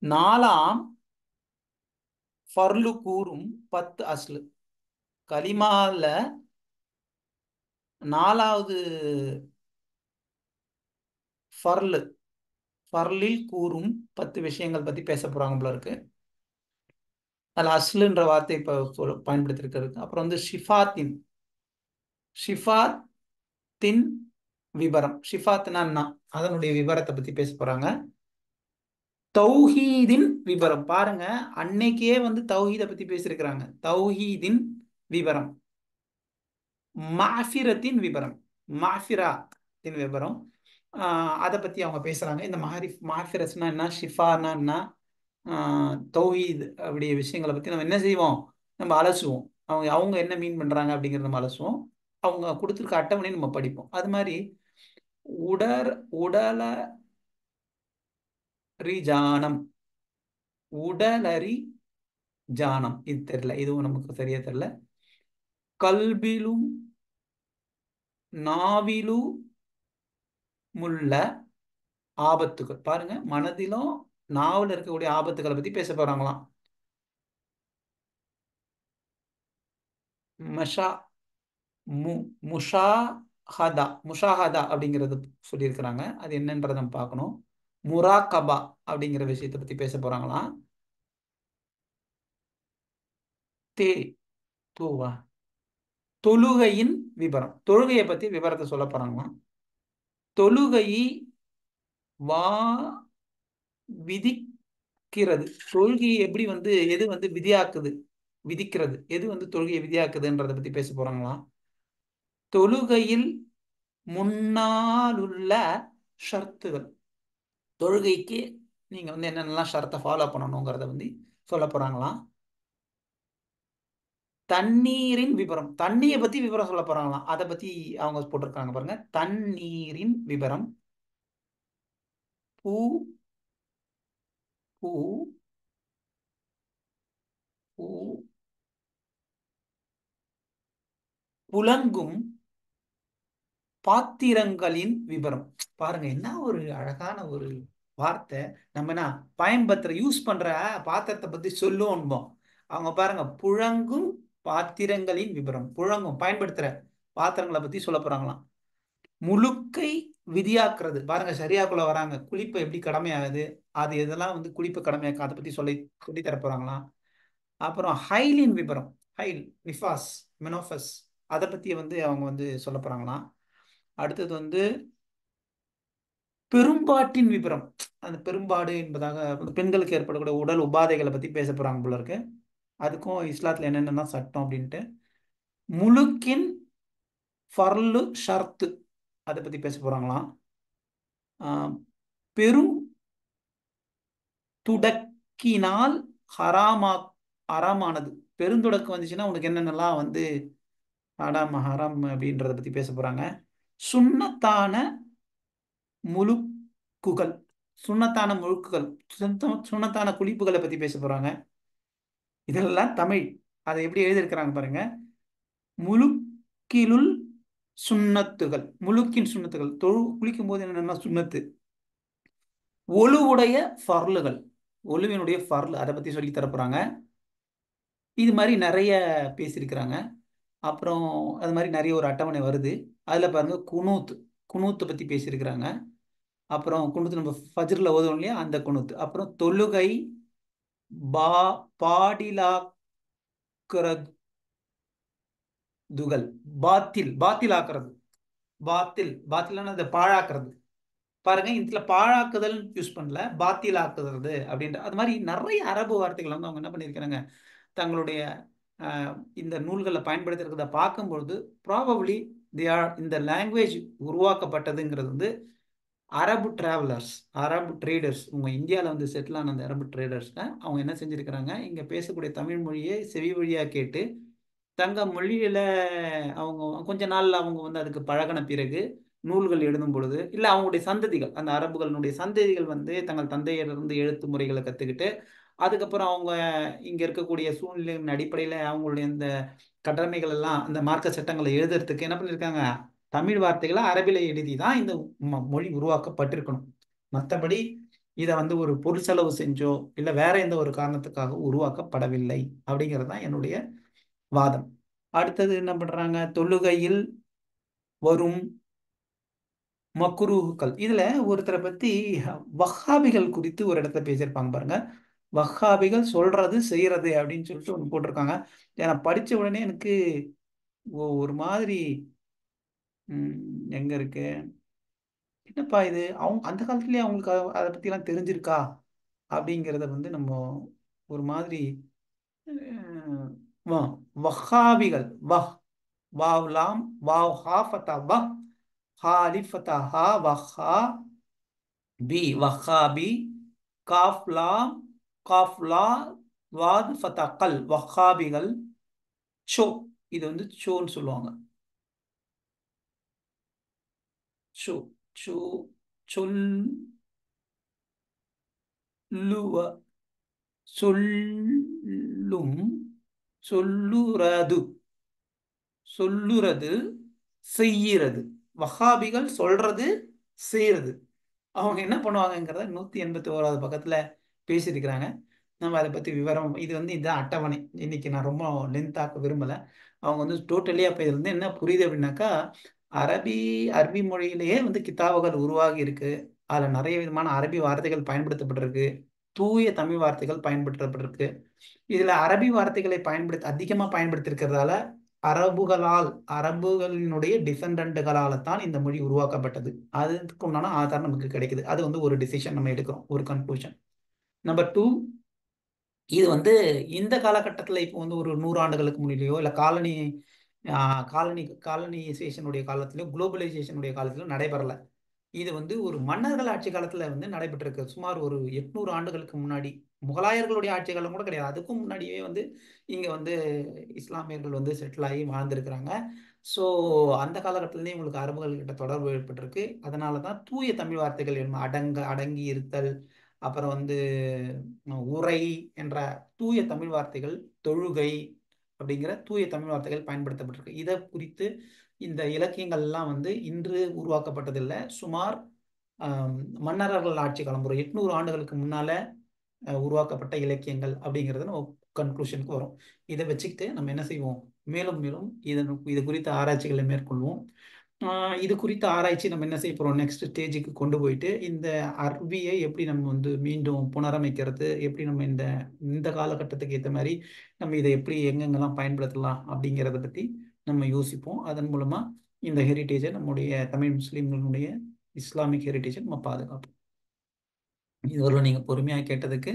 4ஆம் ஃபர்லு கூறும் 10 அஸ்லு. கலிமால 4வது ஃபர்லு, ஃபர்லில் கூறும் 10 விஷயங்கள் பத்தி பேச போறாங்க போல இருக்கு. அதில் அஸ்லுன்ற வார்த்தை இப்போ பயன்படுத்திருக்கிறது. அப்புறம் வந்து ஷிஃபாத்தின், ஷிஃபாத்தின் விவரம். ஷிஃபாத்னா என்ன, அதனுடைய விவரத்தை பத்தி பேச போறாங்க. தௌஹீதின் விவரம். பாருங்க, அன்னைக்கே வந்து தௌஹீதை பத்தி பேசியிருக்கிறாங்க. தௌஹீதின் விவரம். மாஃபிரத்தின் விவரம், மாஃபிராத்தின் விவரம். அதை பத்தி அவங்க பேசுறாங்க. இந்த மாஃபிரஸ்னா என்ன, ஷிஃபானா என்ன, தௌஹீத் அப்படிய விஷயங்களை பத்தி நம்ம என்ன செய்வோம், நம்ம அலசுவோம். அவங்க அவங்க என்ன மீன் பண்றாங்க அப்படிங்கிறத நம்ம அலசுவோம். அவங்க கொடுத்துருக்க அட்டவணை நம்ம படிப்போம். அது மாதிரி உடர் உடலரி ஜானம், உடலரி ஜானம் இது தெரியல, இதுவும் நமக்கு சரியா தெரியல. கல்பிலும் நாவிலு முள்ள ஆபத்துகள். பாருங்க, மனதிலும் நாவல இருக்கக்கூடிய ஆபத்துகளை பத்தி பேச போறாங்களாம். மஷா மு முஷாஹதா முஷாஹதா அப்படிங்கிறது சொல்லியிருக்கிறாங்க. அது என்னன்றதை நம்ம பார்க்கணும். முராகபா அப்படிங்கிற விஷயத்தை பத்தி பேச போறாங்களாம். தே தூவா தொழுகையின் விவரம். தொழுகையை பத்தி விவரத்தை சொல்ல போறாங்களாம். தொழுகை வா விதிக்கிறது. தொழுகையை எப்படி வந்து எது வந்து விதியாக்குது, விதிக்கிறது எது வந்து தொழுகையை விதியாக்குதுன்றதை பத்தி பேச போறாங்களாம். தொழுகையில் முன்னாலுள்ள ஷர்த்துகள். தொழுகைக்கு நீங்க வந்து என்னென்னலாம் ஷரத்தை ஃபாலோ பண்ணணுங்கிறத வந்து சொல்ல போறாங்களாம். தண்ணீரின் விவரம். தண்ணியை பத்தி விவரம் சொல்ல போறாங்களாம். அதை பத்தி அவங்க போட்டிருக்காங்க பாருங்க. தண்ணீரின் விவரம். பூ பூ பூ புலங்கும் பாத்திரங்களின் விவரம். பாருங்க, என்ன ஒரு அழகான ஒரு வார்த்தை. நம்ம என்ன பயன்படுத்துற யூஸ் பண்ற பாத்திரத்தை பத்தி சொல்லுவோம். அவங்க பாருங்க, புழங்கும் பாத்திரங்களின் விவரம். புழங்கும் பயன்படுத்துற பாத்திரங்களை பத்தி சொல்ல போறாங்களாம். முழுக்கை விதியாக்குறது. பாருங்க, சரியாக்குள்ள வராங்க. குளிப்பு எப்படி கடமையாகுது, அது எதெல்லாம் வந்து குளிப்பு கடமையாக்கு, அதை பத்தி சொல்லி தர போறாங்களாம். அப்புறம் ஹைலின் விபரம். ஹைல், நிஃபாஸ், மெனோஃபஸ், அதை பத்தி வந்து அவங்க வந்து சொல்ல போறாங்களாம். அடுத்தது வந்து பெரும்பாட்டின் விபரம். அந்த பெரும்பாடு என்பதாக பெண்களுக்கு ஏற்படக்கூடிய உடல் உபாதைகளை பத்தி பேச போறாங்க போல இருக்கு. அதுக்கும் இஸ்லாத்துல என்னென்னலாம் சட்டம் அப்படின்ட்டு. முழுக்கின் ஃபர்லு ஷர்த்து, அதை பத்தி பேச போறாங்களாம். ஆஹ் பெரும் துடக்கினால் ஹராமா ஹராமானது. பெருந்துடக்கு வந்துச்சுன்னா உனக்கு என்னென்னலாம் வந்து ஹராம் ஹராம் அப்படின்றத பத்தி பேச போறாங்க. சுன்னத்தான முழுக்குகள். சுன்னத்தான முழுக்குகள், சுன்னத்தான குளிப்புகளை பத்தி பேச போறாங்க. இதெல்லாம் தமிழ். அதை எப்படி எழுதியிருக்கிறாங்க பாருங்க. முழுக்கிலுள் சுன்னத்துகள். முழுக்கின் சுன்னத்துகள், குளிக்கும் போது என்னென்ன சுன்னத்து. ஒழுவுடைய ஃபர்லுகள். ஒழுவினுடைய ஃபர்ல், அதை பத்தி சொல்லி தர போறாங்க. இது மாதிரி நிறைய பேசியிருக்கிறாங்க. அப்புறம் அது மாதிரி நிறைய ஒரு அட்டவணை வருது. அதில் பாருங்க, குனூத். குனூத்தை பற்றி பேசியிருக்கிறாங்க. அப்புறம் குனூத் நம்ம ஃபஜ்ரில் ஓதுவோம் இல்லையா, அந்த குனூத். அப்புறம் தொழுகை பா பாடிலாக்கிறதுகள். பாத்தில் பாத்தில் ஆக்குறது. பாத்தில் பாத்திலான அதை பாழாக்குறது. பாருங்க, இதுல பாழாக்குதல் யூஸ் பண்ணல, பாத்தில் ஆக்குறது அப்படின்ற அது மாதிரி நிறைய அரபு வார்த்தைகள் வந்து அவங்க என்ன பண்ணியிருக்கிறாங்க தங்களுடைய இந்த நூல்களில் பயன்படுத்திருக்கிறத பார்க்கும்பொழுது ப்ராபப்ளி இந்த லாங்குவேஜ் உருவாக்கப்பட்டதுங்கிறது வந்து அரபு டிராவலர்ஸ், அரபு ட்ரேடர்ஸ், உங்க இந்தியாவில் வந்து செட்டில் ஆன அந்த அரபு ட்ரேடர்ஸ்ல அவங்க என்ன செஞ்சிருக்கிறாங்க, இங்க பேசக்கூடிய தமிழ் மொழியை செவி வழியா கேட்டு தங்க மொழியில அவங்க கொஞ்ச நாள்ல அவங்க வந்து அதுக்கு பழகின பிறகு நூல்கள் எழுதும் பொழுது, இல்லை அவங்களுடைய சந்ததிகள், அந்த அரபுகளுடைய சந்ததிகள் வந்து தங்கள் தந்தையிலிருந்து எழுத்து முறைகளை கற்றுக்கிட்டு அதுக்கப்புறம் அவங்க இங்க இருக்கக்கூடிய சூழ்நிலையின் அடிப்படையில் அவங்களுடைய இந்த கடமைகள் எல்லாம், அந்த மார்க்க சட்டங்களை எழுதுறதுக்கு என்ன பண்ணியிருக்காங்க, தமிழ் வார்த்தைகளை அரபில எழுதி தான் இந்த மொழி உருவாக்கப்பட்டிருக்கணும். மற்றபடி இதை வந்து ஒரு பொருள் செலவு செஞ்சோ இல்லை வேற எந்த ஒரு காரணத்துக்காக உருவாக்கப்படவில்லை அப்படிங்கிறது தான் என்னுடைய வாதம். அடுத்தது என்ன பண்றாங்க, தொழுகையில் வரும் மக்ரூஹ்கள். இதுல ஒருத்தரை பத்தி வஹாபிகள் குறித்து ஒரு இடத்துல பேசியிருப்பாங்க பாருங்க. வஹாபிகள் சொல்றது செய்யறது அப்படின்னு சொல்லிட்டு ஒன்று போட்டிருக்காங்க. ஏன்னா படிச்ச உடனே எனக்கு ஒரு மாதிரி எங்க இருக்கு, என்னப்பா இது, அவங்க அந்த காலத்துலயே அவங்களுக்கு அதை பத்தி எல்லாம் தெரிஞ்சிருக்கா அப்படிங்கிறத வந்து நம்ம ஒரு மாதிரி அஹ், வஹாபிகள். வாவ்லாம் வாவ் ஹா ஃபதா வஹ் ஹாலிஃப் ஃபதா ஹா வஹா பி வஹாபி காஃப் லாம் காஃப் லா வாத் ஃபதா கல் வஹாபிகள். சோ, இது வந்து சோன்னு சொல்லுவாங்க. சோ சோ சொல்லுவ சொல்லும் சொல்லுறது சொல்லுறது செய்யறது. வஹாபிகள் சொல்றது செய்யறது. அவங்க என்ன பண்ணுவாங்கங்கிறத 181வது பக்கத்துல பேசியிருக்கிறாங்க. நம்ம அதை பத்தி விவரம், இது வந்து இதுதான் அட்டவணை. இன்னைக்கு நான் ரொம்ப லென்த்தாக்க விரும்பல. அவங்க வந்து டோட்டலி அப்ப இதுல இருந்து என்ன புரியுது அப்படின்னாக்கா, அரபி அரபி மொழியிலேயே வந்து கிதாபுகள் உருவாகி இருக்கு. அதுல நிறைய விதமான அரபி வார்த்தைகள் பயன்படுத்தப்பட்டிருக்கு. தூய தமிழ் வார்த்தைகள் பயன்படுத்தப்பட்டிருக்கு. இதுல அரபி வார்த்தைகளை அதிகமா பயன்படுத்தி இருக்கிறதால அரபுகளினுடைய டிசெண்டன்ட்களால தான் இந்த மொழி உருவாக்கப்பட்டது. அதுக்கு உண்டான ஆதாரம் நமக்கு கிடைக்குது. அது வந்து ஒரு டிசிஷன் நம்ம எடுக்கிறோம், ஒரு கன்க்ளூஷன். நம்பர் டூ, இது வந்து இந்த காலகட்டத்தில் இப்போ வந்து ஒரு 100 ஆண்டுகளுக்கு முன்னாடியோ இல்லை காலனிசேஷனுடைய காலத்திலயோ குளோபலைசேஷனுடைய காலத்திலோ நடைபெறல. இது வந்து ஒரு மன்னர்கள் ஆட்சி காலத்துல வந்து நடைபெற்றிருக்கு. சுமார் ஒரு 800 ஆண்டுகளுக்கு முன்னாடி. முகலாயர்களுடைய ஆட்சி காலம் கூட கிடையாது, அதுக்கும் முன்னாடியே வந்து இங்க வந்து இஸ்லாமியர்கள் வந்து செட்டில் ஆகி வாழ்ந்திருக்கிறாங்க. ஸோ அந்த காலகட்டத்திலேயே உங்களுக்கு அரபுகள் கிட்ட தொடர்பு ஏற்பட்டிருக்கு. அதனால தான் தூய தமிழ் வார்த்தைகள் அடங்கி இருத்தல், அப்புறம் வந்து உரை என்ற தூய தமிழ் வார்த்தைகள், தொழுகை அப்படிங்கிற தூய தமிழ் வார்த்தைகள் பயன்படுத்தப்பட்டிருக்கு. இதை குறித்து இந்த இலக்கியங்கள் எல்லாம் வந்து இன்று உருவாக்கப்பட்டதில்லை. சுமார் ஆம், மன்னர்கள் ஆட்சி காலம் ஒரு 800 ஆண்டுகளுக்கு முன்னால உருவாக்கப்பட்ட இலக்கியங்கள் அப்படிங்கிறது நம்ம கன்க்ளூஷனுக்கு வரும். இதை வச்சுக்கிட்டு நம்ம என்ன செய்வோம், மேலும் மேலும் இது குறித்த ஆராய்ச்சிகளை மேற்கொள்வோம். இது குறித்த ஆராய்ச்சி நம்ம என்ன செய்ய போறோம், நெக்ஸ்ட் ஸ்டேஜுக்கு கொண்டு போயிட்டு இந்த அரபியை எப்படி நம்ம வந்து மீண்டும் புனரமைக்கிறது, எப்படி நம்ம இந்த இந்த காலகட்டத்துக்கு ஏற்ற மாதிரி நம்ம இதை எப்படி எங்கெங்கெல்லாம் பயன்படுத்தலாம் அப்படிங்கிறத பற்றி நம்ம யோசிப்போம். அதன் மூலமா இந்த ஹெரிட்டேஜை, நம்முடைய தமிழ் முஸ்லீம்களுடைய இஸ்லாமிக் ஹெரிட்டேஜை நம்ம பாதுகாப்போம். இதுவரை நீங்கள் பொறுமையாக கேட்டதுக்கு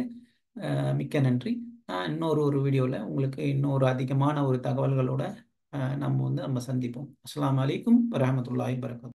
மிக்க நன்றி. இன்னொரு வீடியோவில் உங்களுக்கு இன்னொரு அதிகமான ஒரு தகவல்களோட நம்ம சந்திப்போம். அஸ்ஸலாமு அலைக்கும் வரஹ்மத்துல்லாஹி வபரகாத்துஹு.